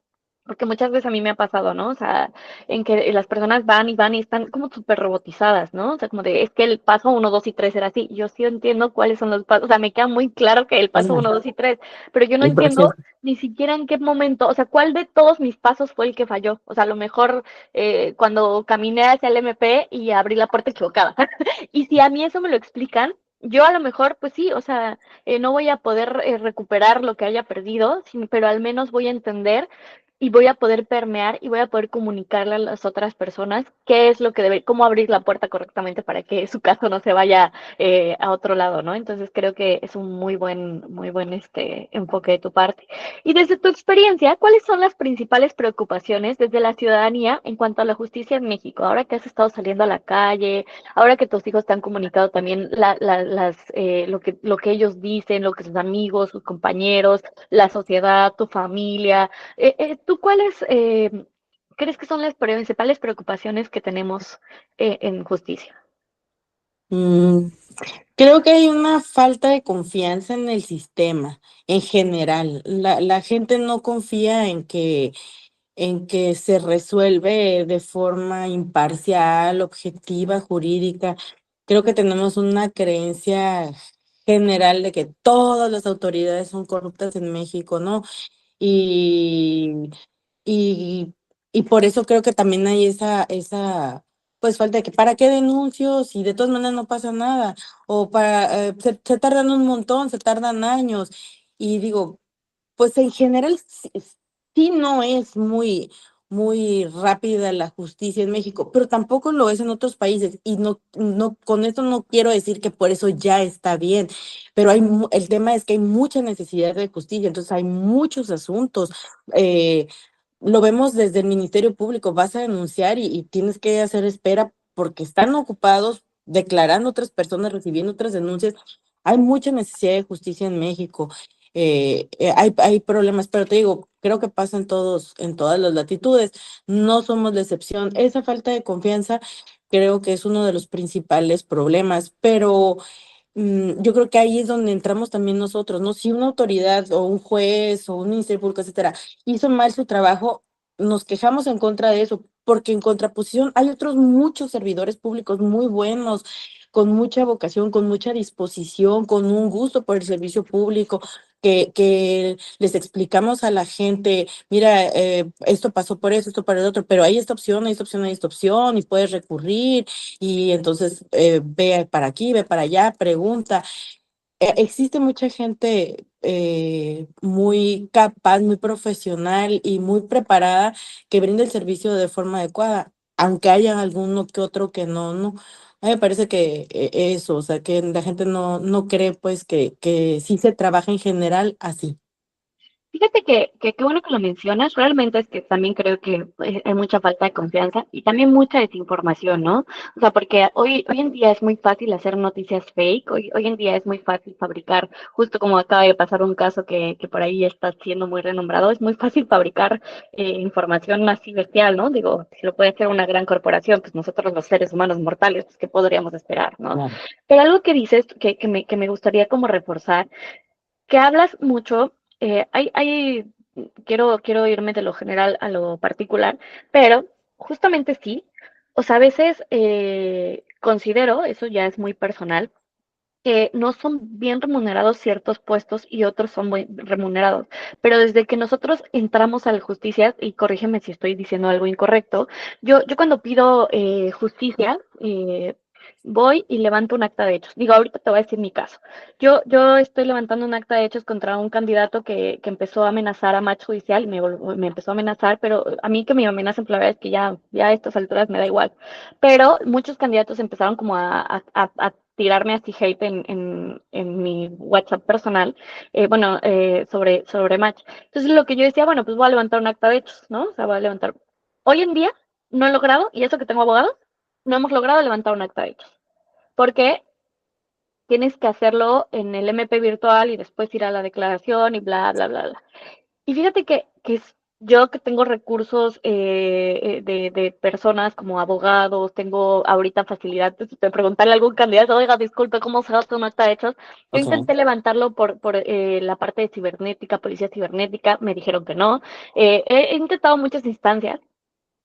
Porque muchas veces a mí me ha pasado, ¿no? O sea, en que las personas van y están como súper robotizadas, ¿no? O sea, como de, es que el paso uno, 2 y 3 era así. Yo sí entiendo cuáles son los pasos, o sea, me queda muy claro que el paso uno, 2 y 3, pero yo no El entiendo proceso. ni siquiera en qué momento, o sea, cuál de todos mis pasos fue el que falló. O sea, a lo mejor cuando caminé hacia el MP y abrí la puerta equivocada. Y si a mí eso me lo explican, yo a lo mejor, pues sí, o sea, no voy a poder recuperar lo que haya perdido, pero al menos voy a entender y voy a poder permear y voy a poder comunicarle a las otras personas qué es lo que debe, cómo abrir la puerta correctamente para que su caso no se vaya a otro lado, ¿no? Entonces creo que es un muy buen enfoque de tu parte. Y desde tu experiencia, ¿cuáles son las principales preocupaciones desde la ciudadanía en cuanto a la justicia en México? Ahora que has estado saliendo a la calle, ahora que tus hijos te han comunicado también lo que ellos dicen, lo que sus amigos, sus compañeros, la sociedad, tu familia. ¿Tú cuáles crees que son las principales preocupaciones que tenemos en justicia? Mm, creo que hay una falta de confianza en el sistema en general. La gente no confía en que se resuelve de forma imparcial, objetiva, jurídica. Creo que tenemos una creencia general de que todas las autoridades son corruptas en México, ¿no? Y, y, y por eso creo que también hay pues falta de que, ¿para qué denuncio si de todas maneras no pasa nada? O se tardan un montón, se tardan años. Y digo, pues en general sí no es muy rápida la justicia en México, pero tampoco lo es en otros países. Y con esto no quiero decir que por eso ya está bien, pero el tema es que hay mucha necesidad de justicia, entonces hay muchos asuntos. eh, lo vemos desde el Ministerio Público, vas a denunciar y tienes que hacer espera porque están ocupados declarando otras personas, recibiendo otras denuncias. Hay mucha necesidad de justicia en México. Hay problemas, pero te digo, creo que pasa en todas las latitudes. No somos la excepción. Esa falta de confianza creo que es uno de los principales problemas, pero yo creo que ahí es donde entramos también nosotros, ¿no? Si una autoridad o un juez o un ministerio público, etcétera, hizo mal su trabajo, nos quejamos en contra de eso, porque en contraposición hay otros muchos servidores públicos muy buenos, con mucha vocación, con mucha disposición, con un gusto por el servicio público, que les explicamos a la gente, mira, esto pasó por eso, esto por el otro, pero hay esta opción, hay esta opción, hay esta opción, y puedes recurrir, y entonces ve para aquí, ve para allá, pregunta. Existe mucha gente muy capaz, muy profesional y muy preparada que brinda el servicio de forma adecuada. aunque haya alguno que otro que no. A mí me parece que eso, o sea, que la gente no cree pues que sí se trabaja en general así. Fíjate que qué bueno que lo mencionas. Realmente es que también creo que hay mucha falta de confianza y también mucha desinformación, ¿no? O sea, porque hoy en día es muy fácil hacer noticias fake, hoy en día es muy fácil fabricar, justo como acaba de pasar un caso que por ahí está siendo muy renombrado, es muy fácil fabricar información así bestial, ¿no? Digo, si lo puede hacer una gran corporación, pues nosotros los seres humanos mortales, pues, ¿qué podríamos esperar, no? Claro. Pero algo que dices que me gustaría como reforzar que hablas mucho, quiero irme de lo general a lo particular, pero justamente sí, o sea, a veces considero, eso ya es muy personal, que no son bien remunerados ciertos puestos y otros son muy remunerados. Pero desde que nosotros entramos a la justicia, y corrígeme si estoy diciendo algo incorrecto, yo cuando pido justicia, voy y levanto un acta de hechos. Digo, ahorita te voy a decir mi caso. Yo estoy levantando un acta de hechos contra un candidato que empezó a amenazar a Match Judicial y me empezó a amenazar, pero a mí que me amenacen, pues la verdad es que ya a estas alturas me da igual. Pero muchos candidatos empezaron como a tirarme así hate en mi WhatsApp personal, sobre Match. Entonces lo que yo decía, bueno, pues voy a levantar un acta de hechos, ¿no? O sea, voy a levantar. Hoy en día no he logrado, y eso que tengo abogados, no hemos logrado levantar un acta de hechos. Porque tienes que hacerlo en el MP virtual y después ir a la declaración y bla, bla, bla, bla. Y fíjate que es yo que tengo recursos de personas como abogados, tengo ahorita facilidad de preguntarle a algún candidato, oiga, disculpe, ¿cómo se hace un acta de hechos? Yo Okay. intenté levantarlo por la parte de cibernética, policía cibernética, me dijeron que no. He intentado muchas instancias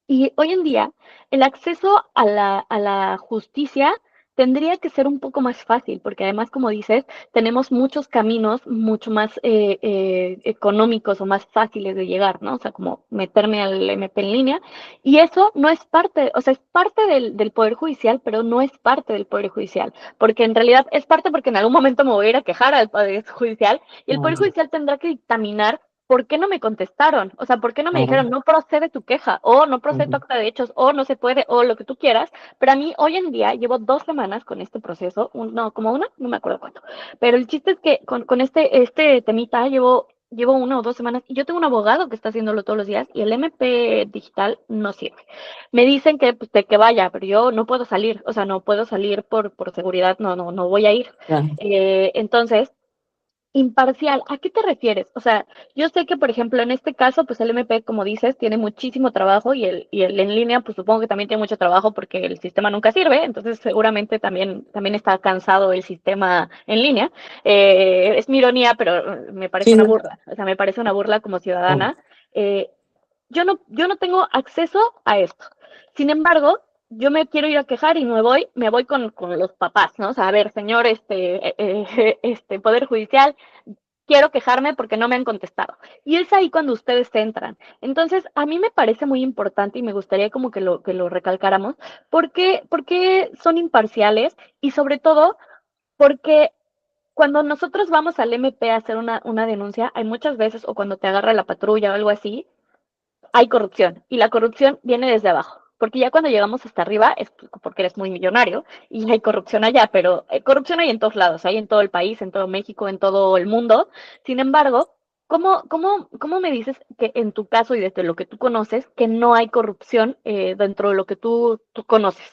y hoy en día el acceso a la justicia tendría que ser un poco más fácil, porque además, como dices, tenemos muchos caminos mucho más económicos o más fáciles de llegar, ¿no? O sea, como meterme al MP en línea. Y eso no es parte, o sea, es parte del Poder Judicial, pero no es parte del Poder Judicial, porque en realidad es parte porque en algún momento me voy a ir a quejar al Poder Judicial y el Poder Claro, Judicial tendrá que dictaminar ¿por qué no me contestaron? O sea, ¿por qué no me claro. dijeron no procede tu queja o no procede tu Ujú. acta de hechos o no se puede o lo que tú quieras? Pero a mí hoy en día llevo 2 semanas con este proceso, no, como una, no me acuerdo cuánto. Pero el chiste es que con este temita llevo 1 o 2 semanas y yo tengo un abogado que está haciéndolo todos los días y el MP digital no sirve. Me dicen que, pues, que vaya, pero yo no puedo salir, o sea, no puedo salir por seguridad, no voy a ir. Claro. Entonces, imparcial, ¿a qué te refieres? O sea, yo sé que, por ejemplo, en este caso, pues el MP, como dices, tiene muchísimo trabajo y el en línea, pues supongo que también tiene mucho trabajo porque el sistema nunca sirve, entonces seguramente también está cansado el sistema en línea. Es mi ironía, pero me parece Sí, una sí. burla, o sea, me parece una burla como Oh, ciudadana. Eh, yo no tengo acceso a esto. Sin embargo, yo me quiero ir a quejar y me voy con los papás, ¿no? O sea, a ver, señor, este Poder Judicial, quiero quejarme porque no me han contestado. Y es ahí cuando ustedes entran. Entonces, a mí me parece muy importante y me gustaría como que lo recalcáramos, porque son imparciales y sobre todo porque cuando nosotros vamos al MP a hacer una denuncia, hay muchas veces, o cuando te agarra la patrulla o algo así, hay corrupción y la corrupción viene desde abajo. Porque ya cuando llegamos hasta arriba es porque eres muy millonario y hay corrupción allá, pero corrupción hay en todos lados, hay en todo el país, en todo México, en todo el mundo. Sin embargo, ¿cómo me dices que en tu caso y desde lo que tú conoces, que no hay corrupción dentro de lo que tú conoces?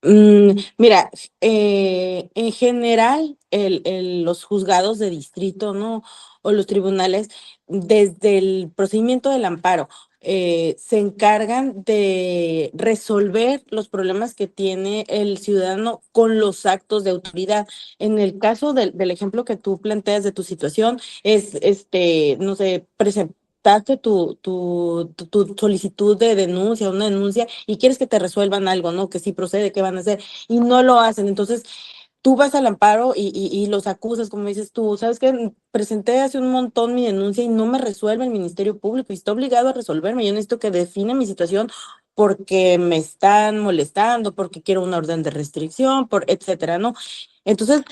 Mira, en general, los juzgados de distrito, ¿no? O los tribunales, desde el procedimiento del amparo, se encargan de resolver los problemas que tiene el ciudadano con los actos de autoridad. En el caso del ejemplo que tú planteas de tu situación, es, no sé, presentaste tu solicitud de denuncia, una denuncia, y quieres que te resuelvan algo, ¿no? Que sí procede, qué van a hacer, y no lo hacen. Entonces, tú vas al amparo y los acusas, como dices tú, ¿sabes qué? Presenté hace un montón mi denuncia y no me resuelve el Ministerio Público y está obligado a resolverme. Yo necesito que define mi situación porque me están molestando, porque quiero una orden de restricción, etcétera, ¿no? Entonces,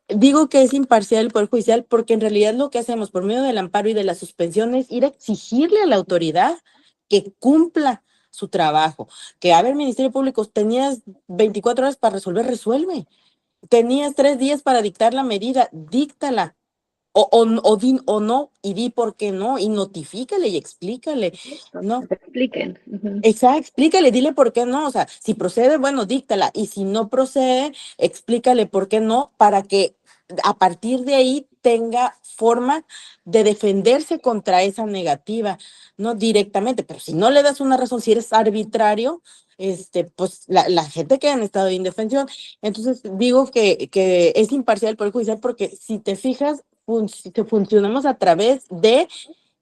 digo que es imparcial el Poder Judicial porque en realidad lo que hacemos por medio del amparo y de la suspensión es ir a exigirle a la autoridad que cumpla. su trabajo. Que, a ver, Ministerio Público, tenías 24 horas para resolver, resuelve. Tenías 3 días para dictar la medida, díctala. O no, y di por qué no, y notifícale y explícale, Que ¿no? te expliquen. Ujú. Exacto, explícale, dile por qué no, o sea, si procede, bueno, díctala, y si no procede, explícale por qué no, para que a partir de ahí tenga forma de defenderse contra esa negativa, no directamente, pero si no le das una razón, si eres arbitrario, pues la gente queda en estado de indefensión. Entonces digo que es imparcial el Poder Judicial porque si te fijas, funcionamos a través de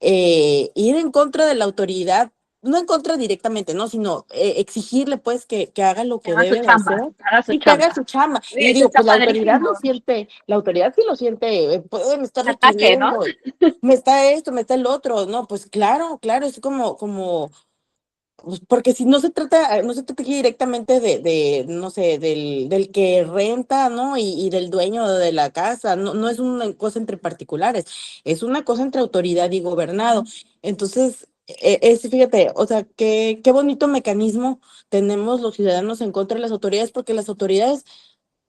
ir en contra de la autoridad, no en contra directamente, ¿no? Sino exigirle, pues, que haga lo Que que haga su debe de hacer chamba, que haga su y que haga chamba. su chamba. Oye, Y eso digo, está pues la autoridad padrísimo. lo siente, la autoridad sí lo siente, puede me está Un ataque, ¿no? requiriendo, me está esto, me está el otro, ¿no? Pues claro, claro, es como, pues, porque si no se trata aquí directamente no sé, del que renta, ¿no? Y del dueño de la casa, no es una cosa entre particulares, es una cosa entre autoridad y gobernado. Entonces, fíjate, o sea, qué bonito mecanismo tenemos los ciudadanos en contra de las autoridades, porque las autoridades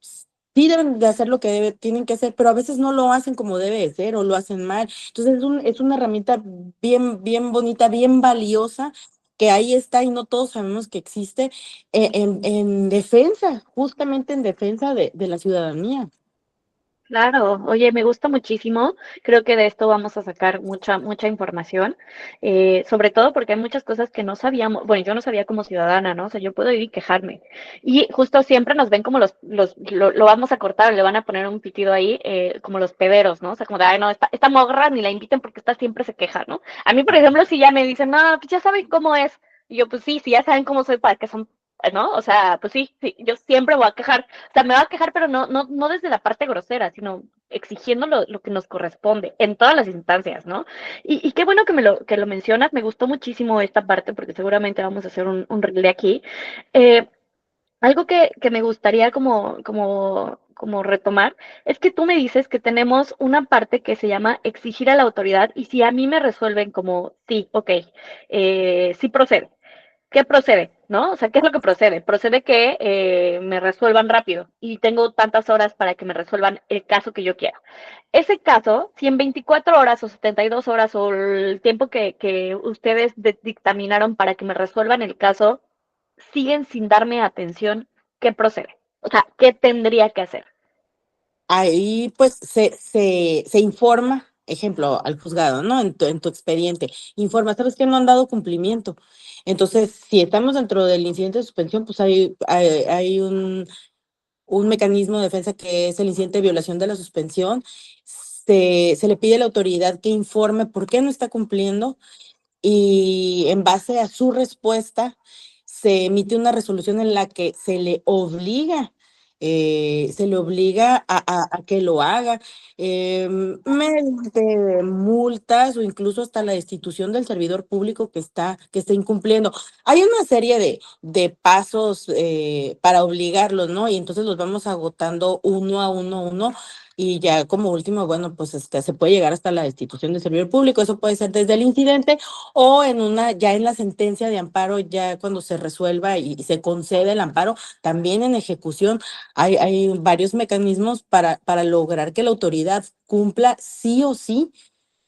sí deben de hacer lo que tienen que hacer, pero a veces no lo hacen como debe de ser o lo hacen mal. Entonces es una herramienta bien, bien bonita, bien valiosa, que ahí está y no todos sabemos que existe en defensa, justamente en defensa de la ciudadanía. Claro, oye, me gusta muchísimo. Creo que de esto vamos a sacar mucha, mucha información, sobre todo porque hay muchas cosas que no sabíamos. Bueno, yo no sabía como ciudadana, ¿no? O sea, yo puedo ir y quejarme. Y justo siempre nos ven como lo vamos a cortar, le van a poner un pitido ahí, como los pederos, ¿no? O sea, como de, ay, no, esta morra ni la inviten porque esta siempre se queja, ¿no? A mí, por ejemplo, si ya me dicen, no, pues ya saben cómo es. Y yo, pues sí, sí, ya saben cómo soy, para que son, ¿no? O sea, pues sí, sí, yo siempre voy a quejar. O sea, me va a quejar, pero no desde la parte grosera, sino exigiendo lo que nos corresponde en todas las instancias, ¿no? Y qué bueno que lo mencionas, me gustó muchísimo esta parte porque seguramente vamos a hacer un reel de aquí. Eh, Algo que me gustaría como retomar es que tú me dices que tenemos una parte que se llama exigir a la autoridad y si a mí me resuelven como sí, ok, sí procede. ¿Qué procede? ¿No? O sea, ¿qué es lo que procede? Procede que me resuelvan rápido y tengo tantas horas para que me resuelvan el caso que yo quiera. Ese caso, si en 24 horas o 72 horas o el tiempo que ustedes dictaminaron para que me resuelvan el caso, siguen sin darme atención, ¿qué procede? O sea, ¿qué tendría que hacer? Ahí pues se informa, ejemplo, al juzgado, ¿no? En tu expediente, informa, ¿sabes que no han dado cumplimiento? Entonces, si estamos dentro del incidente de suspensión, pues hay un mecanismo de defensa que es el incidente de violación de la suspensión. Se le pide a la autoridad que informe por qué no está cumpliendo y en base a su respuesta se emite una resolución en la que se le obliga a que lo haga, mediante multas o incluso hasta la destitución del servidor público que está incumpliendo. Hay una serie de pasos para obligarlos, ¿no? Y entonces los vamos agotando uno a uno. Y ya como último, bueno, pues se puede llegar hasta la destitución del servidor público. Eso puede ser desde el incidente o ya en la sentencia de amparo, ya cuando se resuelva y se concede el amparo, también en ejecución hay varios mecanismos para lograr que la autoridad cumpla sí o sí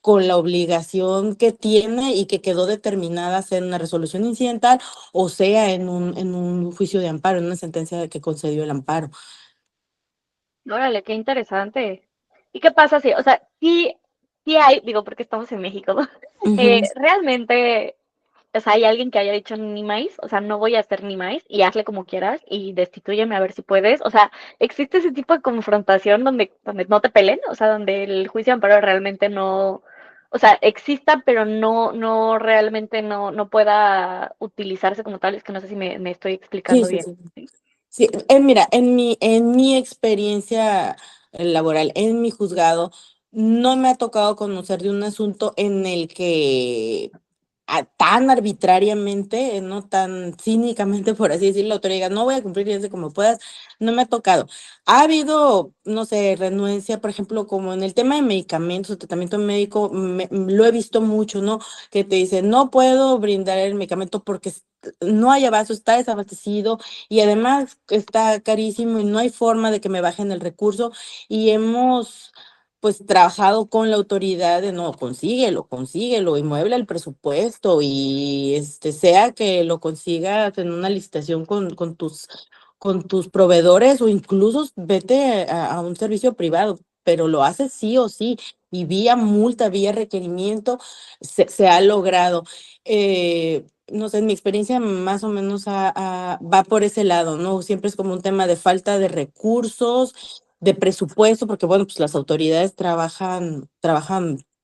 con la obligación que tiene y que quedó determinada sea en una resolución incidental o sea en un juicio de amparo, en una sentencia que concedió el amparo. Órale, qué interesante. ¿Y qué pasa si, o sea, sí hay, digo, porque estamos en México, ¿no? Ujú. Realmente, o sea, hay alguien que haya dicho ni maíz, o sea, no voy a hacer ni maíz y hazle como quieras y destitúyeme a ver si puedes. O sea, existe ese tipo de confrontación donde no te peleen, o sea, donde el juicio de amparo realmente no, o sea, exista, pero no realmente no pueda utilizarse como tal. Es que no sé si me estoy Sí, explicando sí, bien. sí. Sí, mira, en mi experiencia laboral, en mi juzgado, no me ha tocado conocer de un asunto en el que tan arbitrariamente, no tan cínicamente, por así decirlo, la autoridad diga, no voy a cumplir y hace como puedas, no me ha tocado. Ha habido, no sé, renuencia, por ejemplo, como en el tema de medicamentos o tratamiento médico, lo he visto mucho, ¿no? Que te dicen, no puedo brindar el medicamento porque no hay abasto, está desabastecido y además está carísimo y no hay forma de que me bajen el recurso y hemos pues trabajado con la autoridad de no, consíguelo y mueble el presupuesto y sea que lo consigas en una licitación con tus proveedores o incluso vete a un servicio privado, pero lo haces sí o sí y vía multa, vía requerimiento, se ha logrado. No sé, en mi experiencia más o menos va por ese lado, ¿no? Siempre es como un tema de falta de recursos, de presupuesto, porque bueno, pues las autoridades trabajan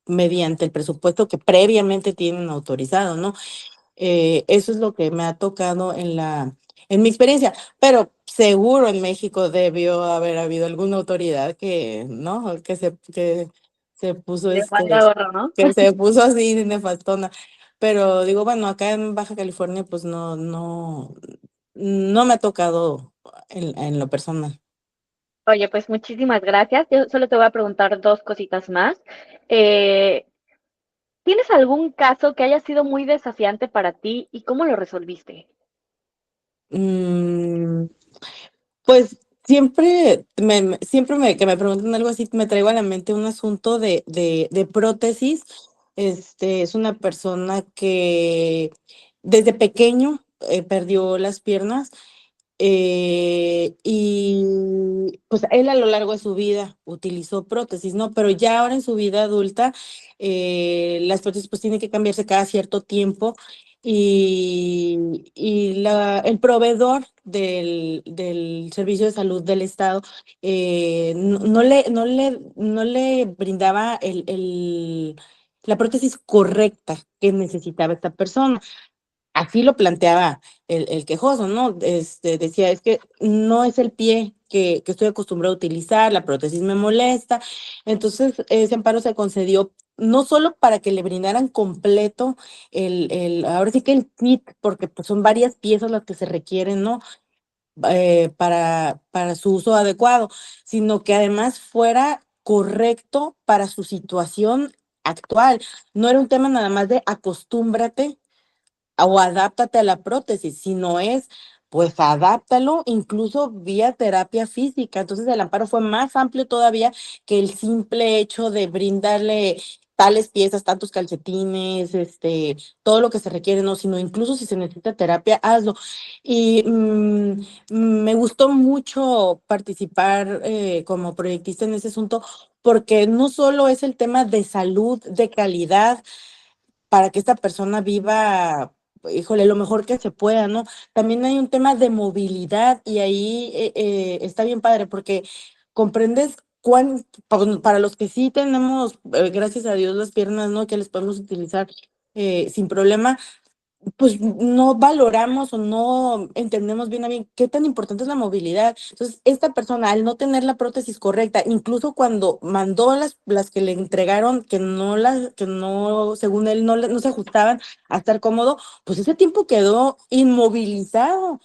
mediante el presupuesto que previamente tienen autorizado, ¿no? Eso es lo que me ha tocado en mi experiencia, pero seguro en México debió haber habido alguna autoridad que, ¿no? Que se puso De mala gorra, ¿no? que se puso así de nefastona. Pero digo, bueno, acá en Baja California, pues no me ha tocado en lo personal. Oye, pues muchísimas gracias. Yo solo te voy a preguntar dos cositas más. Eh, ¿Tienes algún caso que haya sido muy desafiante para ti y cómo lo resolviste? Mm, Pues siempre que me preguntan algo así, me traigo a la mente un asunto de prótesis. Es una persona que desde pequeño perdió las piernas y pues él a lo largo de su vida utilizó prótesis, ¿no? Pero ya ahora en su vida adulta, las prótesis pues tienen que cambiarse cada cierto tiempo y el proveedor del Servicio de Salud del Estado no le brindaba la prótesis correcta que necesitaba esta persona. Así lo planteaba el quejoso, ¿no? Decía, es que no es el pie que estoy acostumbrado a utilizar, la prótesis me molesta. Entonces, ese amparo se concedió no solo para que le brindaran completo ahora sí que el kit, porque pues, son varias piezas las que se requieren, ¿no? Para su uso adecuado, sino que además fuera correcto para su situación actual. No era un tema nada más de acostúmbrate o adáptate a la prótesis, si no es, pues adáptalo incluso vía terapia física. Entonces el amparo fue más amplio todavía que el simple hecho de brindarle tales piezas, tantos calcetines, todo lo que se requiere, no, sino incluso si se necesita terapia, hazlo. Y me gustó mucho participar como proyectista en ese asunto, porque no solo es el tema de salud, de calidad, para que esta persona viva, híjole, lo mejor que se pueda, ¿no? También hay un tema de movilidad y ahí está bien padre porque comprendes para los que sí tenemos, gracias a Dios, las piernas, ¿no? Que les podemos utilizar sin problema, pues no valoramos o no entendemos bien a bien qué tan importante es la movilidad. Entonces, esta persona, al no tener la prótesis correcta, incluso cuando mandó las que le entregaron, que no, según él, no se ajustaban a estar cómodo, pues ese tiempo quedó inmovilizado.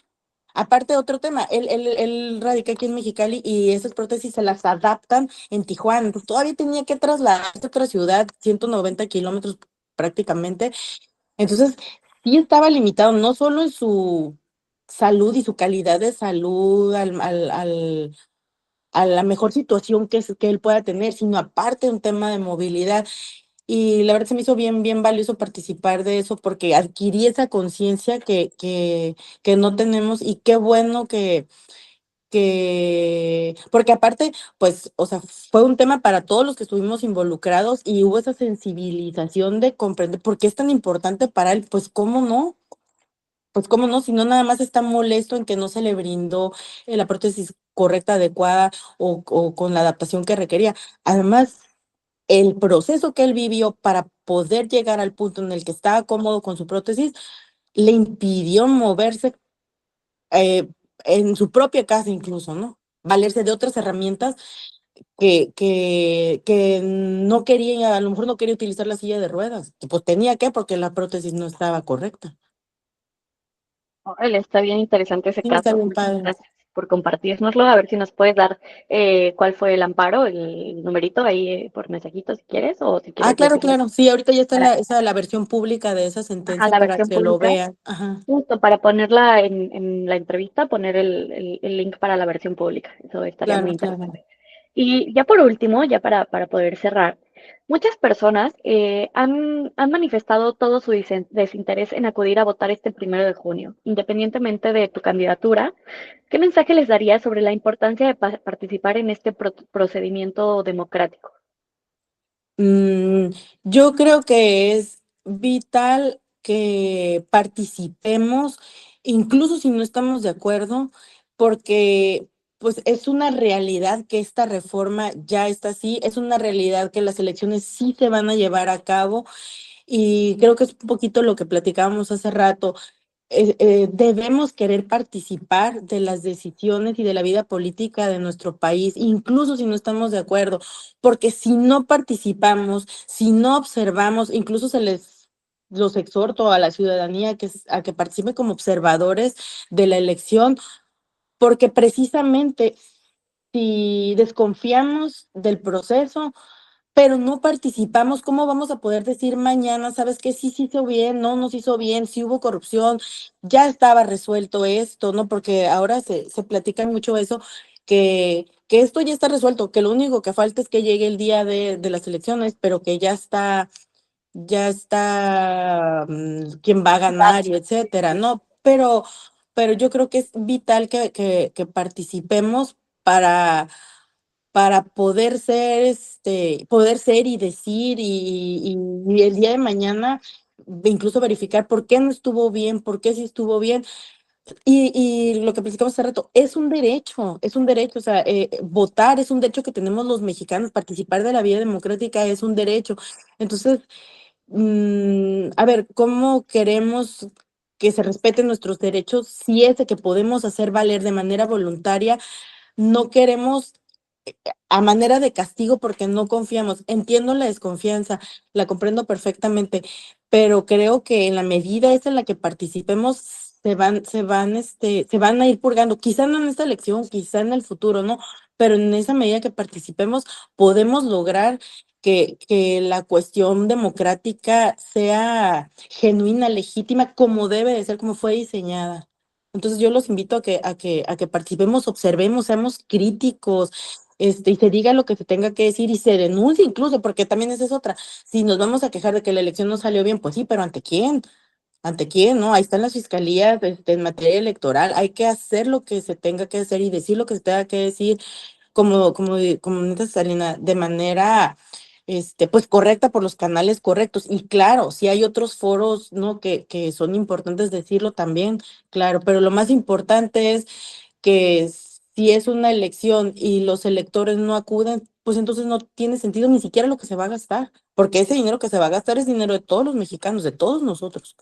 Aparte, otro tema, él radica aquí en Mexicali y esas prótesis se las adaptan en Tijuana. Entonces, todavía tenía que trasladarse a otra ciudad, 190 kilómetros prácticamente. Entonces, sí estaba limitado, no solo en su salud y su calidad de salud, a la mejor situación que él pueda tener, sino aparte un tema de movilidad. Y la verdad se me hizo bien, bien valioso participar de eso porque adquirí esa conciencia que no tenemos y qué bueno porque aparte, pues, o sea, fue un tema para todos los que estuvimos involucrados y hubo esa sensibilización de comprender por qué es tan importante para él, pues cómo no, si no nada más está molesto en que no se le brindó la prótesis correcta, adecuada o con la adaptación que requería. Además, el proceso que él vivió para poder llegar al punto en el que estaba cómodo con su prótesis, le impidió moverse eh, en su propia casa incluso, ¿no? Valerse de otras herramientas que no quería, a lo mejor no quería utilizar la silla de ruedas, que pues tenía que porque la prótesis no estaba correcta. Órale, está bien interesante ese Sí, está caso. bien Muchas padre. gracias. por compartirnoslo. A ver si nos puedes dar cuál fue el amparo, el numerito ahí por mensajito si quieres, o si Ah, quieres claro, decirlo claro. Sí, ahorita ya está para la versión pública de esa ajá, sentencia la para versión que lo pública. vean. Ajá, Justo para ponerla en la entrevista, poner el link para la versión pública. Eso estaría muy claro, claro. interesante. Y ya por último, ya para poder cerrar, muchas personas han manifestado todo su desinterés en acudir a votar este 1 de junio, independientemente de tu candidatura. ¿Qué mensaje les darías sobre la importancia de participar en este procedimiento democrático? Mm, yo creo que es vital que participemos, incluso si no estamos de acuerdo, porque pues es una realidad que esta reforma ya está así, es una realidad que las elecciones sí se van a llevar a cabo y creo que es un poquito lo que platicábamos hace rato. Debemos querer participar de las decisiones y de la vida política de nuestro país, incluso si no estamos de acuerdo, porque si no participamos, si no observamos, incluso los exhorto a la ciudadanía a que participe como observadores de la elección, porque precisamente si desconfiamos del proceso, pero no participamos, ¿cómo vamos a poder decir mañana, sabes qué, sí se hizo bien, no, no se hizo bien, sí hubo corrupción, ya estaba resuelto esto, ¿no? Porque ahora se platica mucho eso, que esto ya está resuelto, que lo único que falta es que llegue el día de las elecciones, pero que ya está quién va a ganar y etcétera, ¿no? Pero yo creo que es vital que participemos para poder ser y decir y el día de mañana incluso verificar por qué no estuvo bien, por qué sí estuvo bien. Y lo que platicamos hace rato, es un derecho, o sea, votar es un derecho que tenemos los mexicanos, participar de la vida democrática es un derecho. Entonces, a ver, ¿cómo queremos que se respeten nuestros derechos si es de que podemos hacer valer de manera voluntaria? No queremos a manera de castigo porque no confiamos. Entiendo la desconfianza, la comprendo perfectamente, pero creo que en la medida esa en la que participemos, se van a ir purgando, quizá no en esta elección, quizá en el futuro, ¿no? Pero en esa medida que participemos, podemos lograr que la cuestión democrática sea genuina, legítima, como debe de ser, como fue diseñada. Entonces yo los invito a que participemos, observemos, seamos críticos, y se diga lo que se tenga que decir y se denuncie incluso, porque también esa es otra. Si nos vamos a quejar de que la elección no salió bien, pues sí, pero ¿ante quién? ¿Ante quién? ¿No? Ahí están las fiscalías, en materia electoral. Hay que hacer lo que se tenga que hacer y decir lo que se tenga que decir, como neta Salina, de manera, pues correcta por los canales correctos. Y claro, si hay otros foros, ¿no? Que son importantes decirlo también, claro, pero lo más importante es que si es una elección y los electores no acuden, pues entonces no tiene sentido ni siquiera lo que se va a gastar, porque ese dinero que se va a gastar es dinero de todos los mexicanos, de todos nosotros.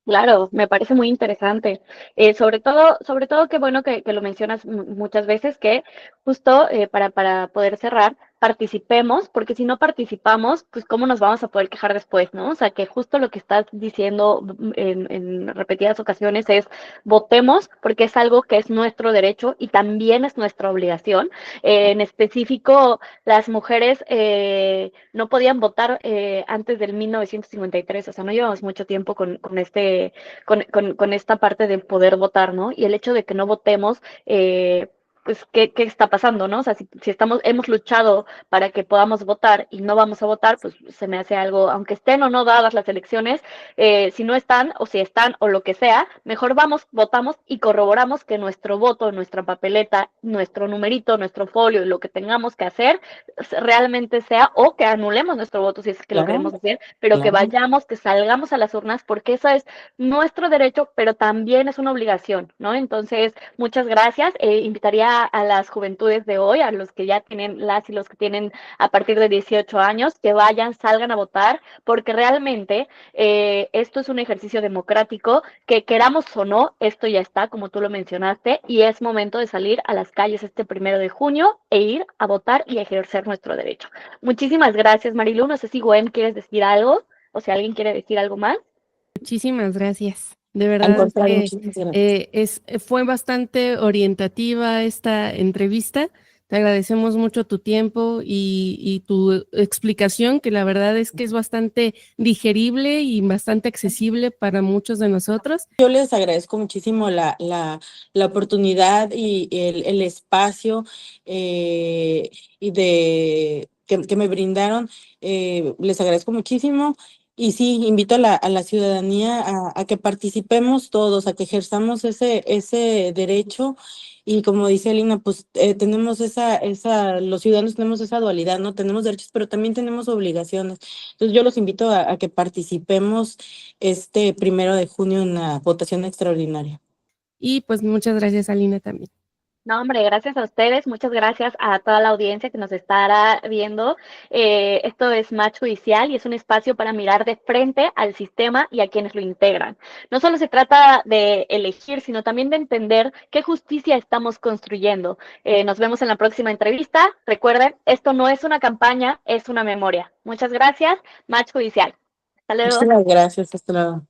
Claro, me parece muy interesante. Sobre todo qué bueno que lo mencionas muchas veces, que justo para poder cerrar, participemos, porque si no participamos, pues cómo nos vamos a poder quejar después, ¿no? O sea, que justo lo que estás diciendo en repetidas ocasiones es votemos, porque es algo que es nuestro derecho y también es nuestra obligación. En específico, las mujeres no podían votar antes del 1953, o sea, no llevamos mucho tiempo con esta parte de poder votar, ¿no? Y el hecho de que no votemos, pues, ¿qué está pasando, no? O sea, si hemos luchado para que podamos votar y no vamos a votar, pues se me hace algo, aunque estén o no dadas las elecciones, si no están o si están o lo que sea, mejor vamos, votamos y corroboramos que nuestro voto, nuestra papeleta, nuestro numerito, nuestro folio y lo que tengamos que hacer realmente sea o que anulemos nuestro voto si es que lo Claro, queremos hacer, pero que claro. vayamos, que salgamos a las urnas porque eso es nuestro derecho, pero también es una obligación, ¿no? Entonces, muchas gracias. Invitaría a las juventudes de hoy, a los que ya tienen, las y los que tienen a partir de 18 años, que vayan, salgan a votar, porque realmente esto es un ejercicio democrático, que queramos o no, esto ya está, como tú lo mencionaste, y es momento de salir a las calles este 1 de junio e ir a votar y a ejercer nuestro derecho. Muchísimas gracias, Marilu. No sé si Gwen quieres decir algo o si alguien quiere decir algo más. Muchísimas gracias. De Al verdad contrario, que muchísimas gracias. fue bastante orientativa esta entrevista. Te agradecemos mucho tu tiempo y tu explicación, que la verdad es que es bastante digerible y bastante accesible para muchos de nosotros. Yo les agradezco muchísimo la oportunidad y el espacio y que me brindaron. Les agradezco muchísimo. Y sí, invito a la ciudadanía a que participemos todos, a que ejerzamos ese derecho. Y como dice Lina, pues tenemos los ciudadanos tenemos esa dualidad, ¿no? Tenemos derechos, pero también tenemos obligaciones. Entonces yo los invito a que participemos este 1 de junio en la votación extraordinaria. Y pues muchas gracias, Alina, también. No, hombre, gracias a ustedes, muchas gracias a toda la audiencia que nos estará viendo. Esto es Match Judicial y es un espacio para mirar de frente al sistema y a quienes lo integran. No solo se trata de elegir, sino también de entender qué justicia estamos construyendo. Nos vemos en la próxima entrevista. Recuerden, esto no es una campaña, es una memoria. Muchas gracias, Match Judicial. Hasta luego. Muchas gracias, hasta luego.